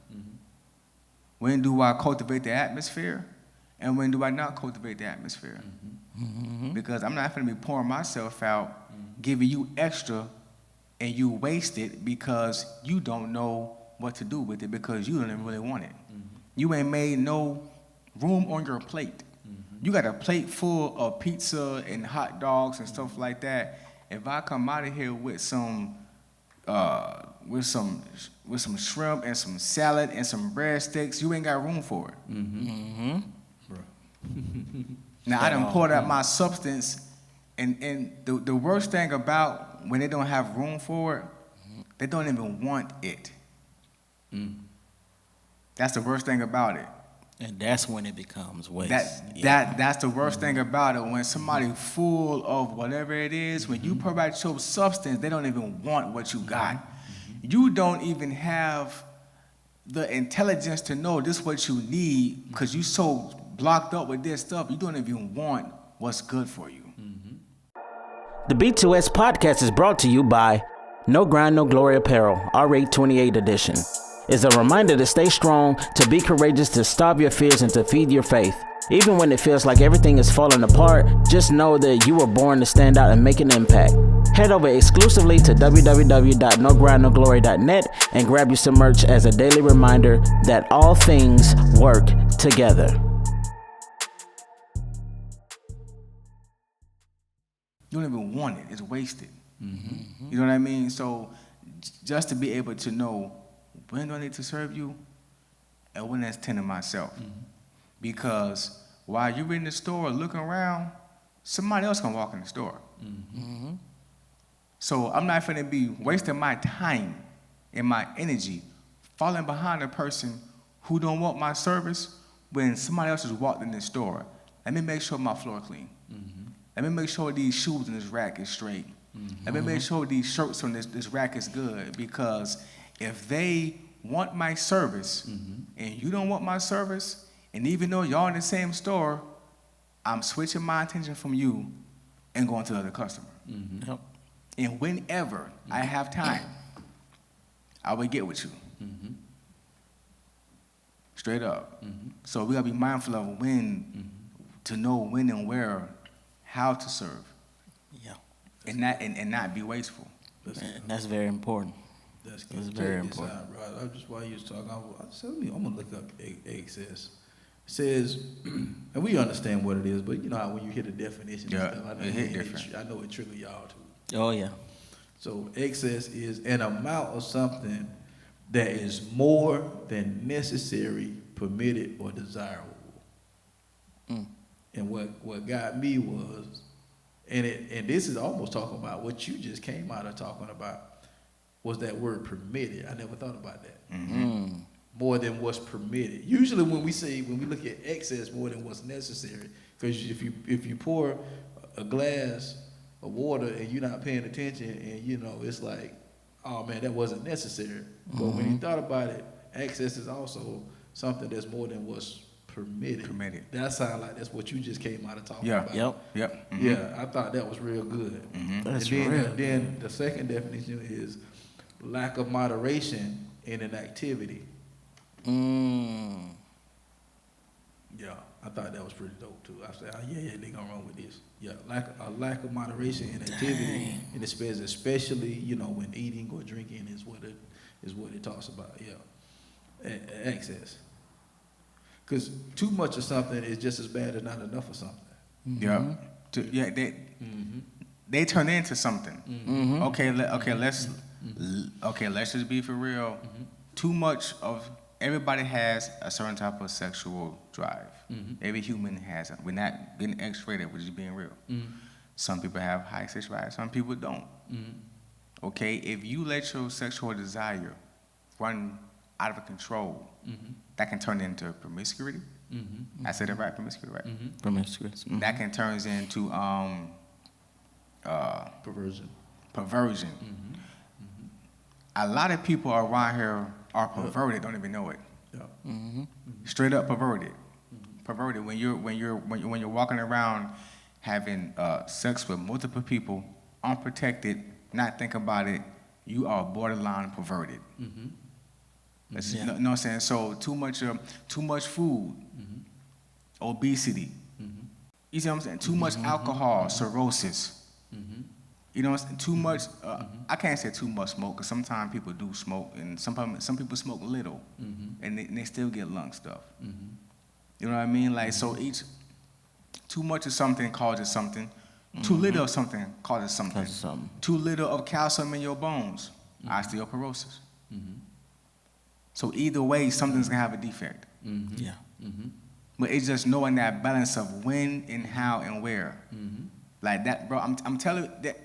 When do I cultivate the atmosphere and when do I not cultivate the atmosphere? Because I'm not going to be pouring myself out, giving you extra, and you waste it because you don't know what to do with it because you don't even really want it. You ain't made no room on your plate. You got a plate full of pizza and hot dogs and stuff like that. If I come out of here with some shrimp and some salad and some breadsticks, you ain't got room for it. Now I done poured out my substance, and the worst thing about when they don't have room for it, they don't even want it. That's the worst thing about it. And that's when it becomes waste. That's the worst thing about it. When somebody full of whatever it is, when you provide your substance, they don't even want what you got. You don't even have the intelligence to know this is what you need because you so blocked up with this stuff, you don't even want what's good for you. The B2S podcast is brought to you by No Grind, No Glory Apparel, R828 edition. It's a reminder to stay strong, to be courageous, to stop your fears, and to feed your faith. Even when it feels like everything is falling apart, just know that you were born to stand out and make an impact. Head over exclusively to www.nogrindnoglory.net and grab you some merch as a daily reminder that all things work together. You don't even want it. It's wasted. You know what I mean? So just to be able to know when do I need to serve you and when that's tending myself. Because while you're in the store looking around, somebody else can walk in the store. So I'm not finna be wasting my time and my energy falling behind a person who don't want my service when somebody else has walked in the store. Let me make sure my floor clean. Let me make sure these shoes in this rack is straight. Let me make sure these shirts on this rack is good, because if they want my service and you don't want my service, and even though y'all in the same store, I'm switching my attention from you and going to the other customer. Yep. And whenever I have time, I will get with you. Straight up. So we gotta be mindful of when to know when and where, how to serve. Yeah. And not be wasteful. Man, that's very important. That's very important. Right. Just while you was talking, I said, I'm gonna look up excess. It says, and we understand what it is, but you know how when you hear the definition, Yeah, and stuff, I know it hit different. I know it trigger y'all too. Oh yeah. So excess is an amount of something that is more than necessary, permitted, or desirable. And what got me was, and this is almost talking about what you just came out of talking about, was that word permitted. I never thought about that. More than what's permitted. Usually when we look at excess, more than what's necessary, because if you pour a glass of water and you're not paying attention, and you know it's like, oh man, that wasn't necessary. But when you thought about it, excess is also something that's more than what's permitted. That sounds like that's what you just came out of talking about. Yep. Yeah, I thought that was real good. That's Then the second definition is lack of moderation in an activity. Yeah, I thought that was pretty dope too. I said, yeah, they gonna run with this. Yeah, lack of moderation in activity, and especially you know when eating or drinking is what it talks about. Yeah, excess. Because too much of something is just as bad as not enough of something. They turn into something. Okay, let's just be for real. Too much of everybody has a certain type of sexual drive. Every human has it. We're not getting X-rated, we're just being real. Some people have high sexual drive, some people don't. Okay, if you let your sexual desire run out of control, that can turn into promiscuity. I said it right, promiscuity, right? Promiscuous. That can turn into perversion. A lot of people around here are perverted, don't even know it. Straight up perverted. Perverted when you're walking around having sex with multiple people, unprotected, not think about it, you are borderline perverted. You know what I'm saying? So too much food, obesity. You see what I'm saying? Too much alcohol, cirrhosis. You know what I'm saying? Too much. I can't say too much smoke, because sometimes people do smoke, and some people smoke little, and they still get lung stuff. You know what I mean? Like so, too much of something causes something. Too little of something causes something. Too little of calcium in your bones, osteoporosis. So either way, something's gonna have a defect. Yeah. But it's just knowing that balance of when and how and where. Like that, bro. I'm telling you that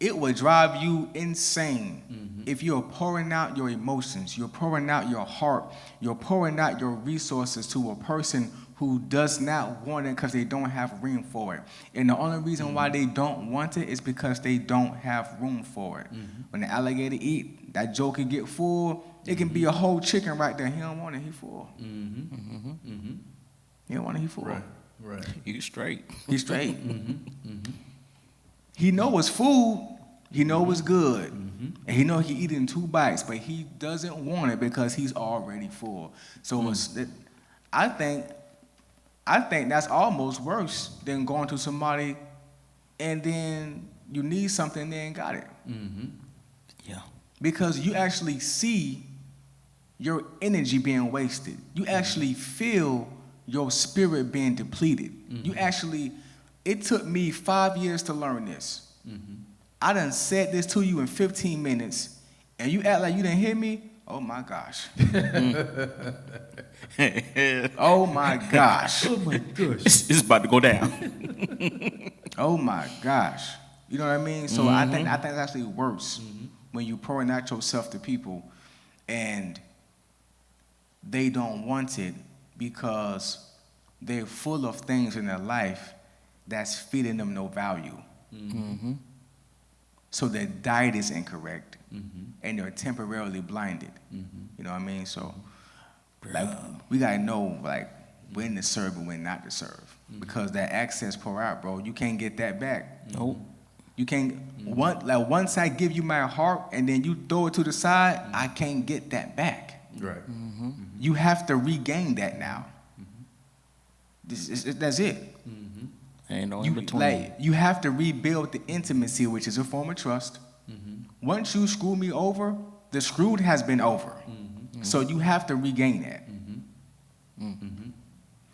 it will drive you insane if you're pouring out your emotions, you're pouring out your heart, you're pouring out your resources to a person who does not want it because they don't have room for it. And the only reason why they don't want it is because they don't have room for it. When the alligator eat, that joker get full, it can be a whole chicken right there. He don't want it, he full. He don't want it, he full. Right. You straight. He's straight. He know it's food. He know it's good. And he know he eating 2 bites, but he doesn't want it because he's already full. So I think that's almost worse than going to somebody and then you need something and they ain't got it. Yeah. Because you actually see your energy being wasted. You actually feel your spirit being depleted. You actually, it took me 5 years to learn this. I done said this to you in 15 minutes, and you act like you didn't hear me? Oh my gosh. Oh my gosh. Oh my gosh. It's about to go down. Oh my gosh. You know what I mean? So I think it's actually worse when you pouring out yourself to people and they don't want it because they're full of things in their life that's feeding them no value. So their diet is incorrect and they're temporarily blinded. You know what I mean? So like we gotta know like when to serve and when not to serve. Because that access pour out, bro, you can't get that back. Nope. You can't once I give you my heart and then you throw it to the side, I can't get that back. Right. You have to regain that now. That's it. Ain't no You, in between. like, you have to rebuild the intimacy, which is a form of trust. Once you screw me over, the screwed has been over. So you have to regain that.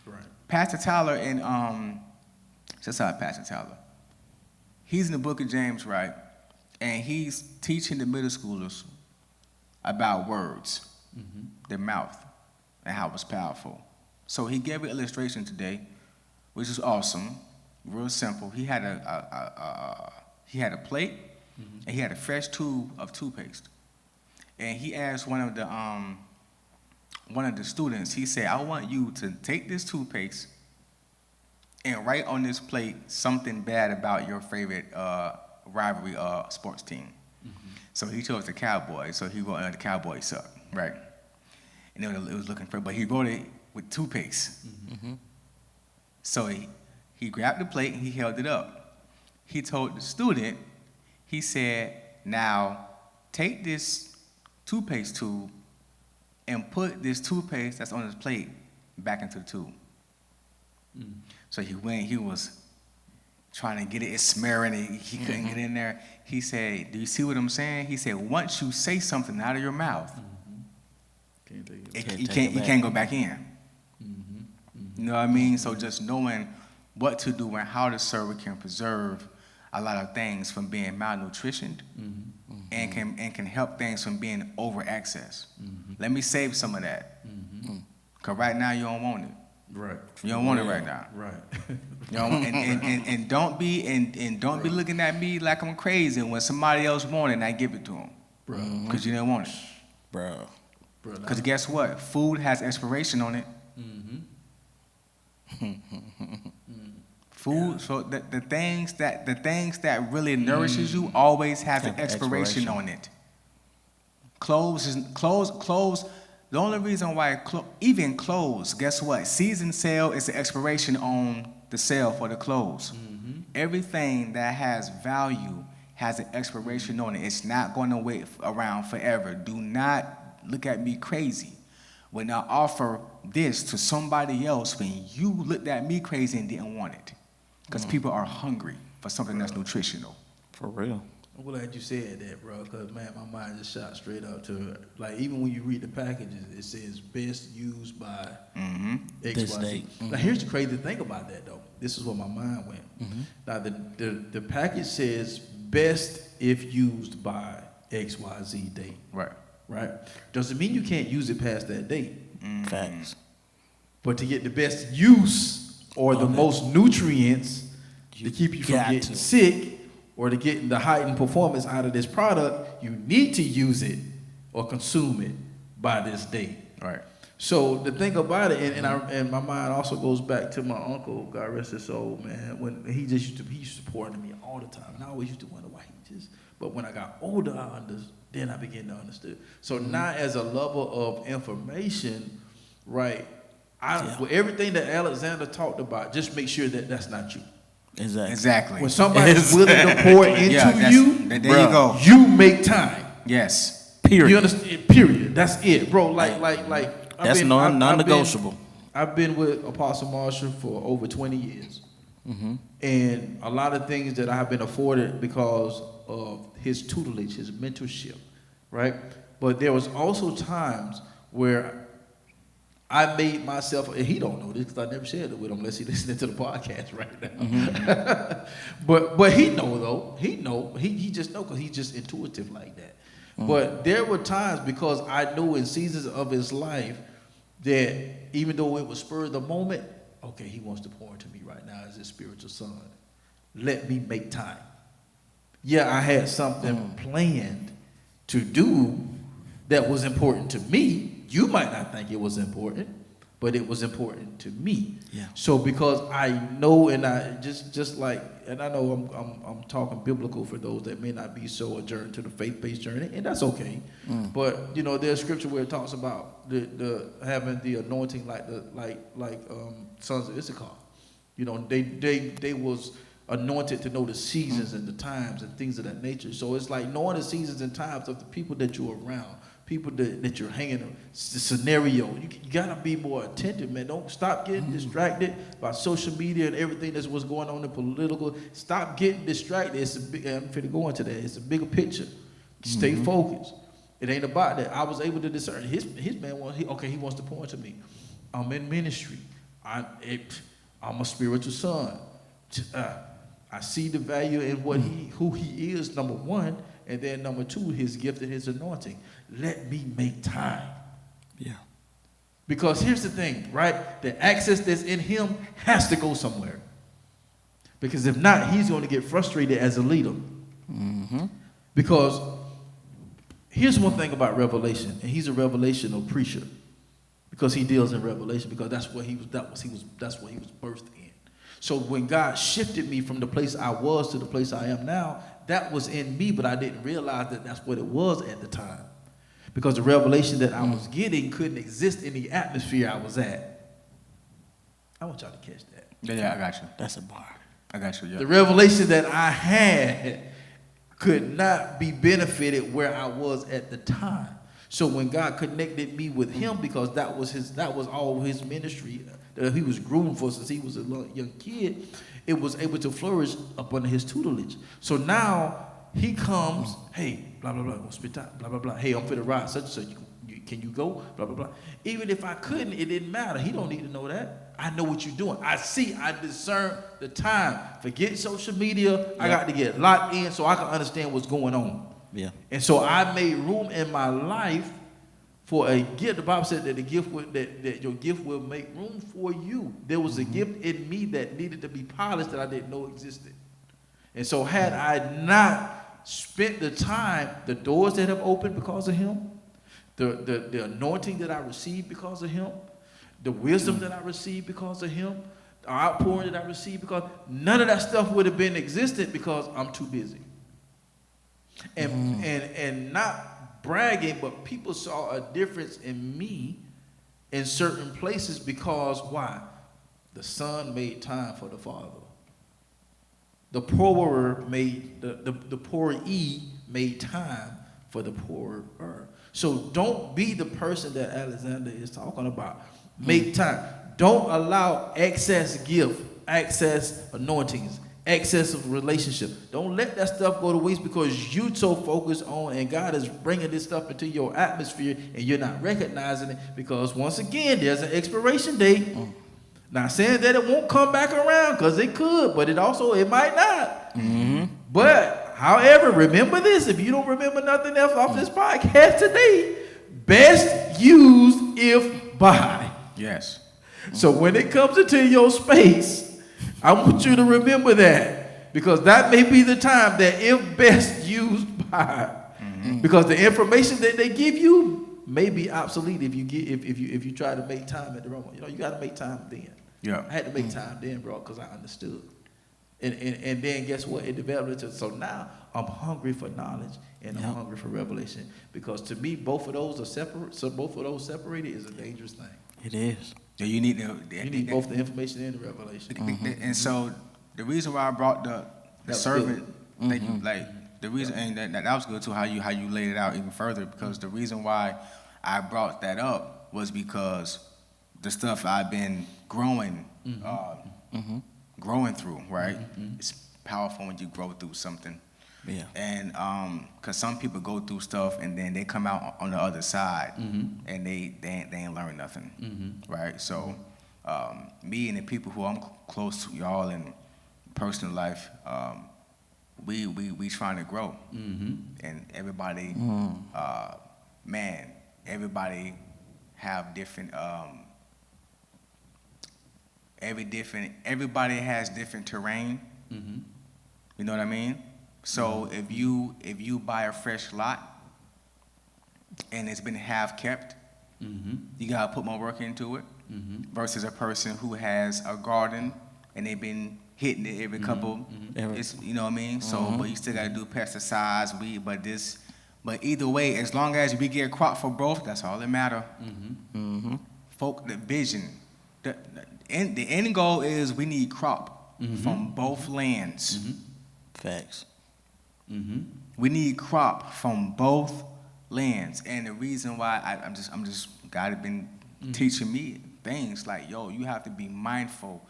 Right. Pastor Tyler and just out Pastor Tyler. He's in the book of James, right? And he's teaching the middle schoolers about words, their mouth, and how it's powerful. So he gave an illustration today, which is awesome, real simple. He had a plate, and he had a fresh tube of toothpaste. And he asked one of the students, he said, I want you to take this toothpaste and write on this plate something bad about your favorite rivalry sports team. So he chose the Cowboys, so he wrote the Cowboys suck, right? And it was looking for, but he wrote it with toothpaste. So he grabbed the plate and he held it up. He told the student, he said, now take this toothpaste tube and put this toothpaste that's on his plate back into the tube. So he was trying to get it, it's smearing it, he couldn't get in there. He said, do you see what I'm saying? He said, once you say something out of your mouth, you can't go back in. You know what I mean? So just knowing what to do and how to serve can preserve a lot of things from being malnutritioned and can help things from being over-accessed. Let me save some of that. Because right now you don't want it. Right. You don't want it right now. Right. You know, and don't be looking at me like I'm crazy when somebody else want it and I give it to them. Bro. Because you didn't want it. Bro. Because guess what? Food has expiration on it. Food, so the things that really nourishes you always have an expiration on it. Clothes. The only reason why even clothes, guess what? Season sale is the expiration on the sale for the clothes. Everything that has value has an expiration on it. It's not going to wait around forever. Do not look at me crazy when I offer this to somebody else when you looked at me crazy and didn't want it. Because people are hungry for something that's nutritional. For real. I'm glad you said that, bro, because, man, my mind just shot straight up to, like, even when you read the packages, it says best used by This XYZ. date. Now, here's the crazy thing about that, though. This is where my mind went. Now, the package says best if used by XYZ date. Right? Doesn't mean you can't use it past that date. Facts. But to get the best use or the most nutrients to keep you from getting sick or to get the heightened performance out of this product, you need to use it or consume it by this date. Right. So the thing about it, and my mind also goes back to my uncle, God rest his soul, man. When he used to pour into me all the time, and I always used to wonder why he just. But when I got older, then I began to understand. So now, as a lover of information, right, with everything that Alexander talked about, just make sure that that's not you. Exactly. When somebody's willing to pour into you, there you go. You make time. Yes. Period. You understand? Period. That's it, bro. Like. That's non-negotiable. I've been with Apostle Marshall for over 20 years. And a lot of things that I have been afforded because of his tutelage, his mentorship, right? But there was also times where I made myself, and he don't know this because I never shared it with him unless he listening to the podcast right now. But he know though. He just know because he's just intuitive like that. But there were times because I knew in seasons of his life that even though it was spur of the moment, okay, he wants to pour into me right now as his spiritual son. Let me make time. Yeah, I had something planned to do that was important to me. You might not think it was important, but it was important to me. Yeah. So because I know, and I just like, and I know I'm talking biblical for those that may not be so adjourned to the faith-based journey, and that's okay. But there's scripture where it talks about the having the anointing like sons of Issachar. They was anointed to know the seasons and the times and things of that nature. So it's like knowing the seasons and times of the people that you're around, people that you're hanging around, the scenario. You gotta be more attentive, man. Don't stop getting distracted by social media and everything that's what's going on in political. Stop getting distracted. It's a big, I'm finna go into that. It's a bigger picture. Stay focused. It ain't about that. I was able to discern his man. He wants to pour into me. I'm in ministry. I'm a spiritual son. I see the value in who he is, number one, and then number two, his gift and his anointing. Let me make time. Yeah. Because here's the thing, right? The access that's in him has to go somewhere. Because if not, he's going to get frustrated as a leader. Because here's one thing about revelation, and he's a revelational preacher. Because he deals in revelation, because that's what he was birthed in. So when God shifted me from the place I was to the place I am now, that was in me, but I didn't realize that that's what it was at the time. Because the revelation that I was getting couldn't exist in the atmosphere I was at. I want y'all to catch that. Yeah, I got you. That's a bar. I got you, yeah. The revelation that I had could not be benefited where I was at the time. So when God connected me with him, because that was all his ministry that he was groomed for since he was a young kid, it was able to flourish up under his tutelage. So now he comes, hey, blah, blah, blah, spit out, blah, blah, blah. Hey, I'm for the ride, such and such. Can you go? Blah, blah, blah. Even if I couldn't, it didn't matter. He don't need to know that. I know what you're doing. I discern the time. Forget social media. I got to get locked in so I can understand what's going on. Yeah. And so I made room in my life for a gift. The Bible said that that your gift will make room for you. There was a gift in me that needed to be polished that I didn't know existed. And so had I not spent the time, the doors that have opened because of him, the anointing that I received because of him, the wisdom that I received because of him, the outpouring that I received because none of that stuff would have been existent because I'm too busy. And not bragging, but people saw a difference in me in certain places because why? The son made time for the father. The poorer made the pooree made time for the poorer. So don't be the person that Alexander is talking about. Make time. Don't allow excess gift, excess anointings, excess of relationship. Don't let that stuff go to waste because you so focused on, and God is bringing this stuff into your atmosphere and you're not recognizing it because once again, there's an expiration date. Not saying that it won't come back around because it could, but it might not. But however, remember this, if you don't remember nothing else off this podcast today, best used if by. Yes. So when it comes into your space, I want you to remember that because that may be the time that if best used by, because the information that they give you may be obsolete if you try to make time at the wrong. You got to make time then. Yeah. I had to make time then, bro, because I understood. And then guess what? It developed into, so now I'm hungry for knowledge and I'm hungry for revelation because to me both of those are separate. So both of those separated is a dangerous thing. It is. Yeah, you need both the information and the revelation. And so the reason why I brought the servant, the reason, and that was good too, how you laid it out even further, because the reason why I brought that up was because the stuff I've been growing growing through, right? It's powerful when you grow through something. Yeah. And because some people go through stuff and then they come out on the other side and they ain't learned nothing, right? So me and the people who I'm close to, y'all in personal life, we trying to grow, and everybody, man, everybody have different. Everybody has different terrain. You know what I mean? So if you buy a fresh lot and it's been half kept, you gotta put more work into it. Versus a person who has a garden and they've been hitting it every couple. It's, you know what I mean? So, but you still gotta do pesticides, weed, but either way, as long as we get a crop for both, that's all that matter. Folk, the vision, the end goal is we need crop from both lands. Facts. We need crop from both lands, and the reason why I'm just God has been teaching me things like, yo, you have to be mindful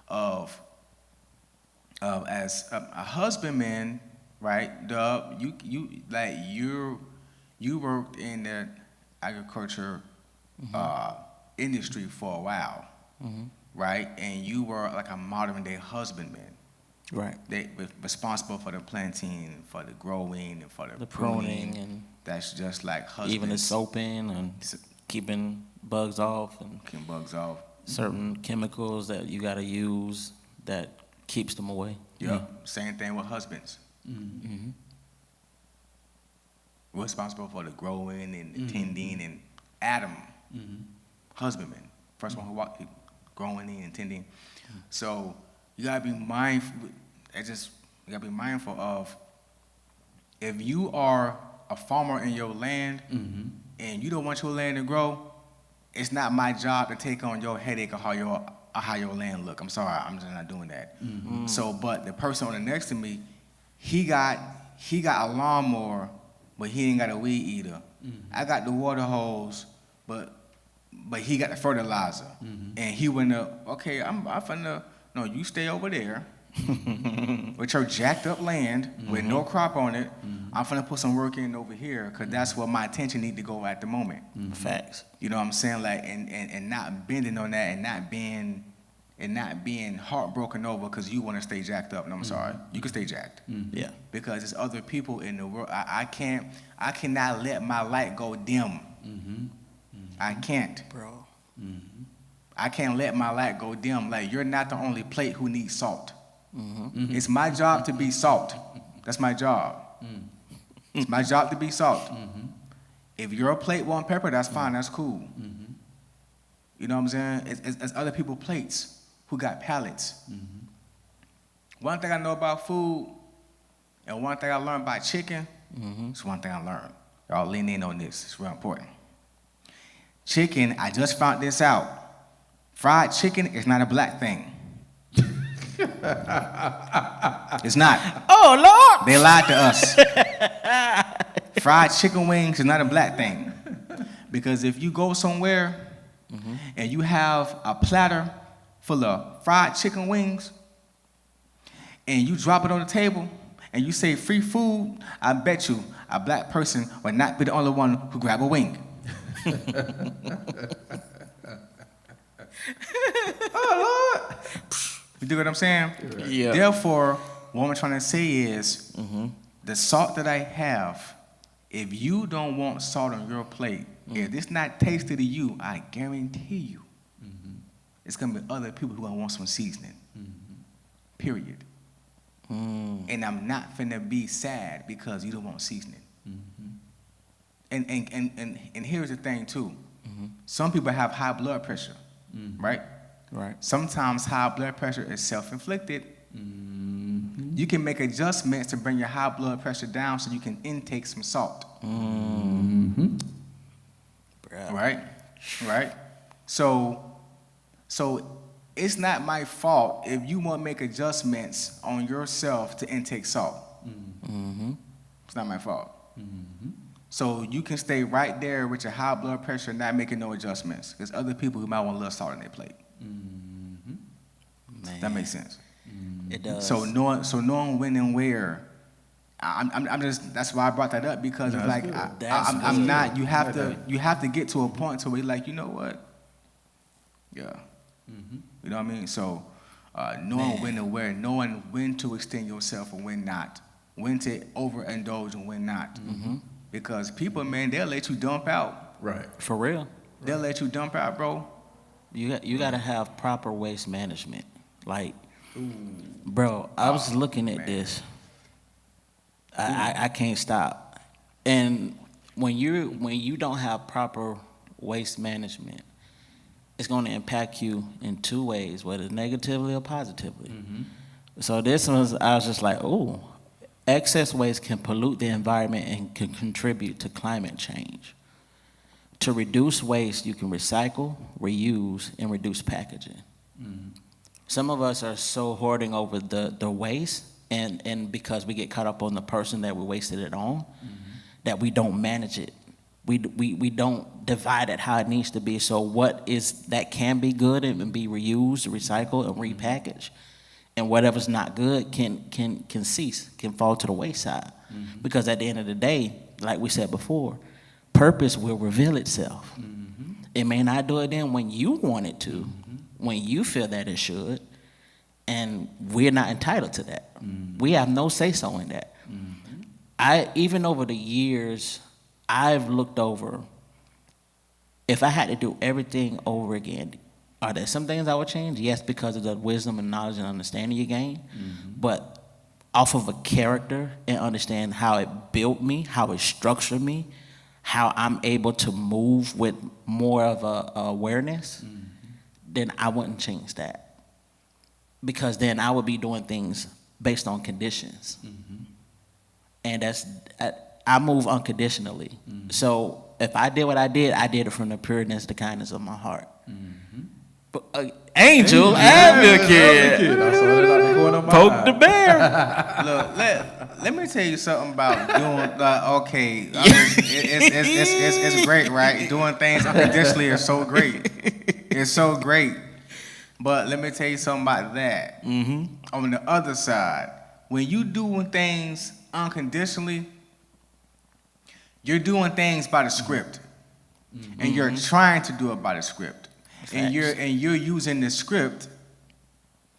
of as a husbandman, right? Dub, you worked in the agriculture industry for a while, right? And you were like a modern day husbandman. Right. They responsible for the planting, for the growing, and for the pruning, and that's just like husbands. even the soaping and keeping bugs off and Keeping bugs off. certain chemicals that you got to use that keeps them away. Yeah. Same thing with husbands. We're responsible for the growing and the tending, and Adam, husbandman, first one who walked, growing and tending. So you gotta be mindful. You gotta be mindful of if you are a farmer in your land and you don't want your land to grow, it's not my job to take on your headache of how your land look. I'm sorry, I'm just not doing that. So, but the person on the next to me, he got a lawnmower, but he ain't got a weed eater. I got the water hose, but he got the fertilizer, and he went up. Okay, I'm finna. No, you stay over there with your jacked up land with no crop on it. I'm finna put some work in over here, cause that's where my attention need to go at the moment. Facts. You know what I'm saying? Like, and not bending on that, and not being heartbroken over because you want to stay jacked up. No, I'm sorry. You can stay jacked. Yeah. Because there's other people in the world. I cannot let my light go dim. I can't. Bro. I can't let my light go dim. Like, you're not the only plate who needs salt. It's my job to be salt. That's my job. It's my job to be salt. If your plate want pepper, that's fine. That's cool. You know what I'm saying? It's other people's plates who got palates. One thing I know about food, and one thing I learned about chicken, it's one thing I learned. Y'all lean in on this. It's real important. Chicken, I just found this out. Fried chicken is not a black thing. It's not. Oh, Lord! They lied to us. Fried chicken wings is not a black thing. Because if you go somewhere and you have a platter full of fried chicken wings and you drop it on the table and you say free food, I bet you a black person would not be the only one who grab a wing. Oh, Lord. You dig what I'm saying? Yeah. Therefore, what I'm trying to say is the salt that I have, if you don't want salt on your plate, if it's not tasty to you, I guarantee you, it's going to be other people who are going to want some seasoning. Period. And I'm not finna be sad because you don't want seasoning. And here's the thing too. Some people have high blood pressure, right? Right. Sometimes high blood pressure is self-inflicted. You can make adjustments to bring your high blood pressure down so you can intake some salt. Right? Right? So it's not my fault if you want to make adjustments on yourself to intake salt. It's not my fault. So you can stay right there with your high blood pressure, not making no adjustments. There's other people who might want a little salt on their plate. Man. That makes sense. It does. So knowing when and where. I'm just, that's why I brought that up, because it's like I'm not. You have to get to a point to where you're like, you know what? Yeah. You know what I mean? So knowing when and where, knowing when to extend yourself and when not, when to overindulge and when not. Because people, man, they'll let you dump out. Right. For real. They'll let you dump out, bro. You got to have proper waste management. Like, bro, I was looking at this. I can't stop. And when you don't have proper waste management, it's going to impact you in two ways, whether negatively or positively. So this was, I was just like, oh, excess waste can pollute the environment and can contribute to climate change. To reduce waste, you can recycle, reuse, and reduce packaging. Some of us are so hoarding over the waste, and because we get caught up on the person that we wasted it on, that we don't manage it. We don't divide it how it needs to be. So what is that can be good and be reused, recycled, and repackaged, and whatever's not good can cease, can fall to the wayside. Because at the end of the day, like we said before, purpose will reveal itself. It may not do it then when you want it to, when you feel that it should, and we're not entitled to that. We have no say-so in that. Even over the years, I've looked over, if I had to do everything over again, are there some things I would change? Yes, because of the wisdom and knowledge and understanding you gain. But off of a character and understand how it built me, how it structured me, how I'm able to move with more of a awareness, then I wouldn't change that. Because then I would be doing things based on conditions. And I move unconditionally. So if I did what I did it from the pureness, the kindness of my heart. But Angel advocate. Poke the bear. Look, let me tell you something about doing. Okay, I mean, it's great, right? Doing things unconditionally is so great. It's so great. But let me tell you something about that. On the other side, when you doing things unconditionally, you're doing things by the script, and you're trying to do it by the script, and you're using the script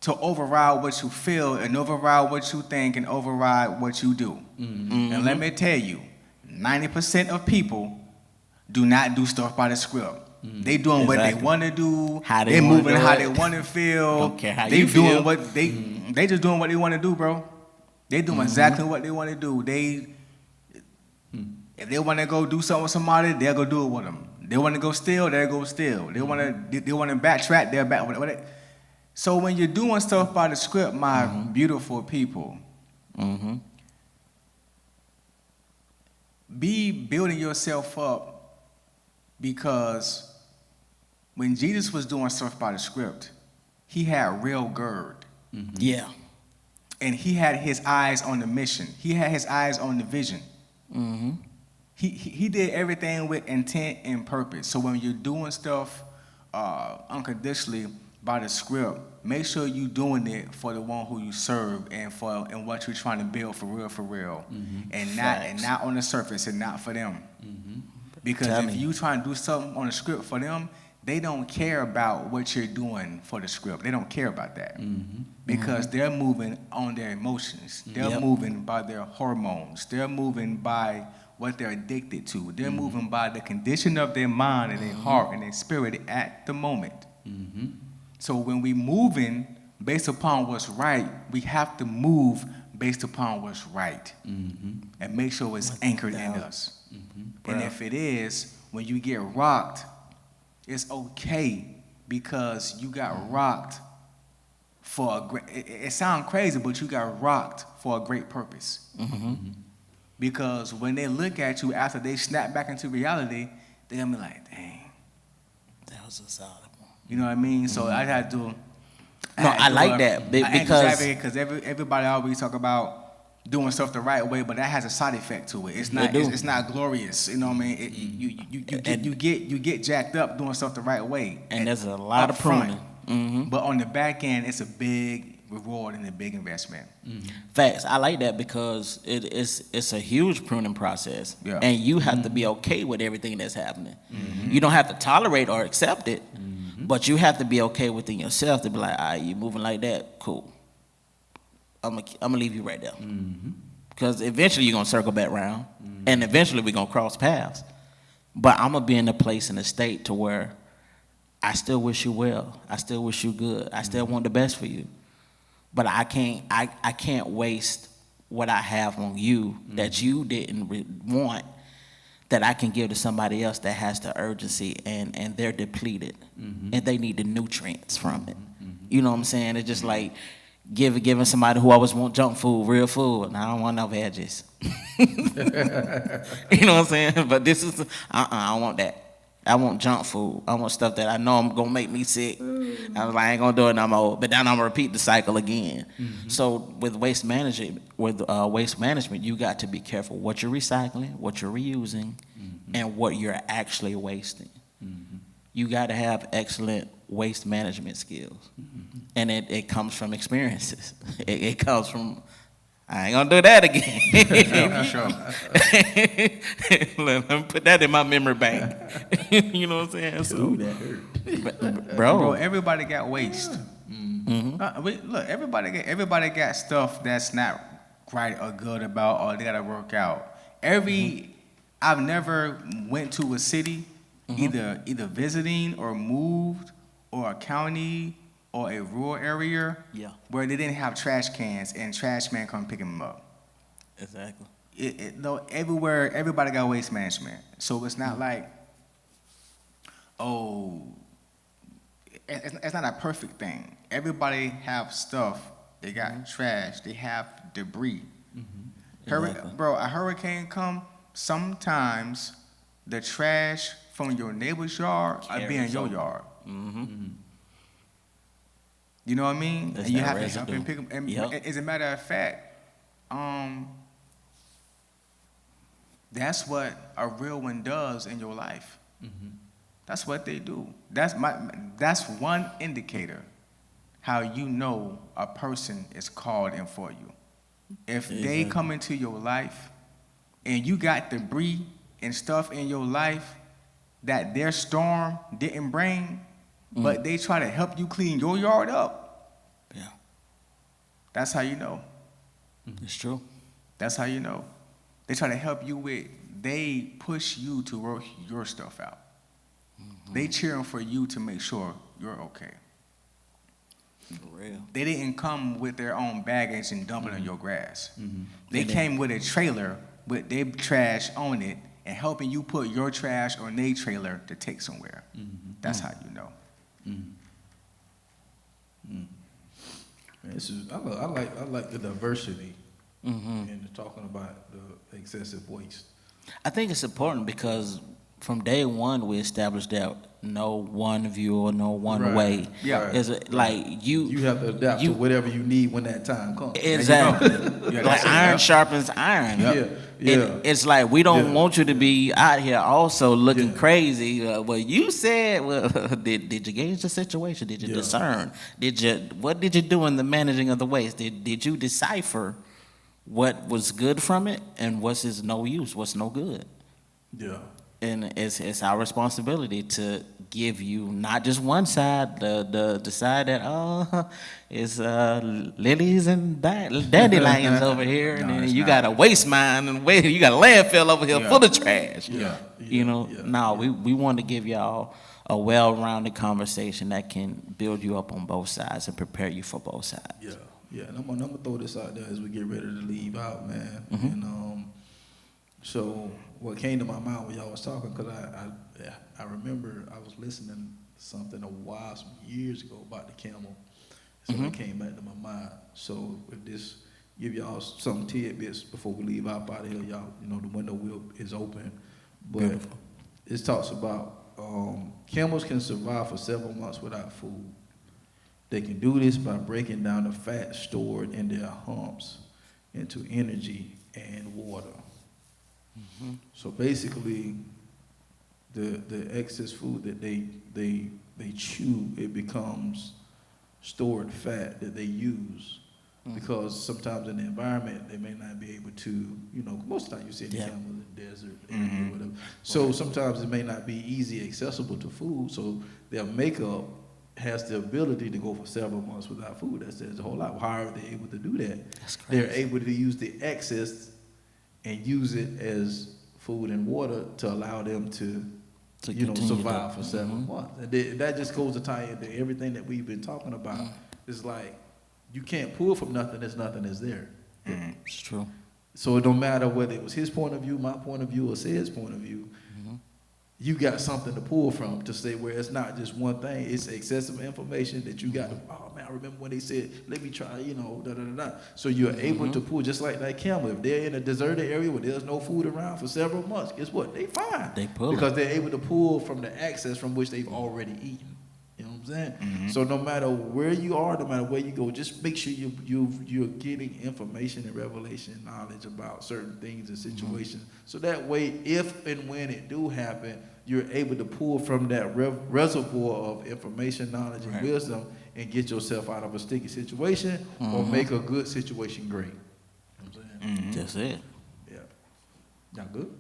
to override what you feel and override what you think and override what you do. And let me tell you, 90% of people do not do stuff by the script. They doing what they want to do. They moving how they want to feel. Don't care how they you doing feel. what they just doing what they want to do, bro. They doing exactly what they want to do. If they want to go do something with somebody, they'll go do it with them. They want to go steal, they'll go steal. They want to backtrack, they'll back. So when you're doing stuff by the script, my beautiful people, be building yourself up, because when Jesus was doing stuff by the script, he had real gird. Yeah. And he had his eyes on the mission. He had his eyes on the vision. He did everything with intent and purpose. So when you're doing stuff unconditionally by the script, make sure you're doing it for the one who you serve and what you're trying to build for real, and not on the surface and not for them. Because if you trying to do something on the script for them, they don't care about what you're doing for the script. They don't care about that. Because they're moving on their emotions. They're moving by their hormones. They're moving by what they're addicted to. They're moving by the condition of their mind and their heart and their spirit at the moment. So when we moving based upon what's right, we have to move based upon what's right. And make sure it's anchored in us. And if it is, when you get rocked, it's okay, because you got rocked for a great, it sounds crazy, but you got rocked for a great purpose. Because when they look at you after they snap back into reality, they're gonna be like, dang. That was a solid one. You know what I mean? So I had to do. No, I like that because everybody always talk about doing stuff the right way, but that has a side effect to it. It's not. It's not glorious. You know what I mean? You get jacked up doing stuff the right way. And there's a lot of pruning. But on the back end, it's a big reward in a big investment. Facts. I like that because it's a huge pruning process, Yeah. and you have to be okay with everything that's happening. You don't have to tolerate or accept it, but you have to be okay within yourself to be like, all right, you moving like that, cool. I'm gonna leave you right there, because eventually you're gonna circle back around, and eventually we're gonna cross paths. But I'm gonna be in a place in a state to where I still wish you well. I still wish you good. I still want the best for you. But I can't waste what I have on you that you didn't want, that I can give to somebody else that has the urgency and they're depleted and they need the nutrients from it. You know what I'm saying? It's just like giving somebody who always want junk food, real food, and I don't want no veggies. You know what I'm saying? But this is I don't want that. I want junk food. I want stuff that I know I'm gonna make me sick. I was like, I ain't gonna do it no more. But then I'm gonna repeat the cycle again. So with waste management, you got to be careful what you're recycling, what you're reusing, and what you're actually wasting. You got to have excellent waste management skills, and it comes from experiences. It comes from, I ain't gonna do that again. For sure. Let me put that in my memory bank. You know what I'm saying? So, that hurt. bro, Everybody got waste. Look, everybody got stuff that's not right or good about, or they gotta work out. I've never went to a city, either visiting or moved, or a county or a rural area, where they didn't have trash cans and trash man come pick them up. exactly. Though everywhere, everybody got waste management. So it's not like, it's not a perfect thing. Everybody have stuff. They got trash. They have debris. Exactly. Bro, a hurricane come, sometimes the trash from your neighbor's yard will be in your yard. You know what I mean? That's and you that have to residue. help and pick them. And as a matter of fact, that's what a real one does in your life. That's what they do. That's one indicator how you know a person is called in for you. If they come into your life and you got debris and stuff in your life that their storm didn't bring, but they try to help you clean your yard up. Yeah. That's how you know. It's true. That's how you know. They try to help you they push you to work your stuff out. They cheering for you to make sure you're okay. For real. They didn't come with their own baggage and dump it on your grass. They came with a trailer with their trash on it and helping you put your trash on their trailer to take somewhere. That's how you know. I like the diversity in talking about the excessive waste. I think it's important because from day one we established that no one view or no one way. Yeah. Is like You have to adapt to whatever you need when that time comes. Exactly. Like iron sharpens iron. It's like we don't want you to be out here also looking crazy. Well, you said, did you gauge the situation? Did you discern? What did you do in the managing of the waste? Did you decipher what was good from it and what's is no use, what's no good? Yeah. And it's our responsibility to give you not just one side, the side that it's lilies and dandelions over here, and then you got a waste mine and you got a landfill over here full of trash. We want to give y'all a well-rounded conversation that can build you up on both sides and prepare you for both sides. Yeah. And I'm gonna throw this out there as we get ready to leave out, man. And so what came to my mind when y'all was talking, because I remember I was listening to something some years ago about the camel. So it came back to my mind. So if this give y'all some tidbits before we leave out of here, y'all, the window is open. But it talks about camels can survive for several months without food. They can do this by breaking down the fat stored in their humps into energy and water. So basically, the excess food that they chew, it becomes stored fat that they use. Because sometimes in the environment they may not be able to, most of the time you see the camels in the desert area or whatever. So sometimes it may not be easy accessible to food. So their makeup has the ability to go for several months without food. That says a whole lot. How are they able to do that? That's crazy. They're able to use the excess and use it as food and water to allow them to survive for several months. And that just goes to tie into everything that we've been talking about. It's like, you can't pull from nothing as nothing is there. It's true. So it don't matter whether it was his point of view, my point of view, or Said's point of view. You got something to pull from to say where it's not just one thing. It's excessive information that you got to, oh man, I remember when they said, let me try, da-da-da-da. So you're able to pull, just like that camel. If they're in a deserted area where there's no food around for several months, guess what? They fine. They pull because they're able to pull from the access from which they've already eaten. You know what I'm saying? So no matter where you are, no matter where you go, just make sure you're getting information and revelation and knowledge about certain things and situations. So that way, if and when it do happen, you're able to pull from that reservoir of information, knowledge, and wisdom and get yourself out of a sticky situation or make a good situation great. You know what I'm saying? That's it. Yeah. Y'all good?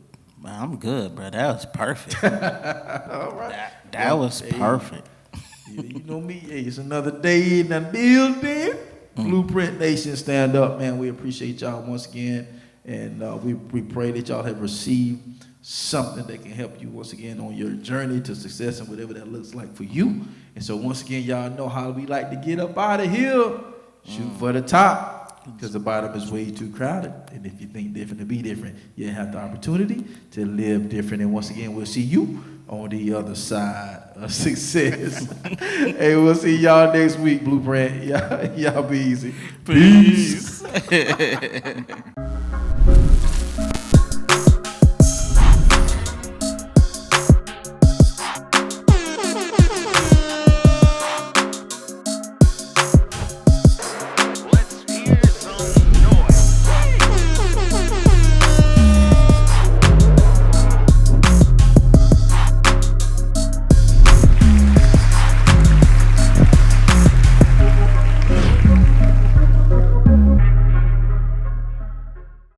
Man, I'm good, bro. That was perfect. All right. That was perfect. You know me, hey, it's another day in the building. Blueprint Nation, stand up, man. We appreciate y'all once again. And we pray that y'all have received something that can help you once again on your journey to success and whatever that looks like for you. And so once again, y'all know how we like to get up out of here. Shoot for the top, because the bottom is way too crowded. And if you think different to be different, you have the opportunity to live different. And once again, we'll see you on the other side of success. Hey, we'll see y'all next week, Blueprint. Y'all be easy. Peace.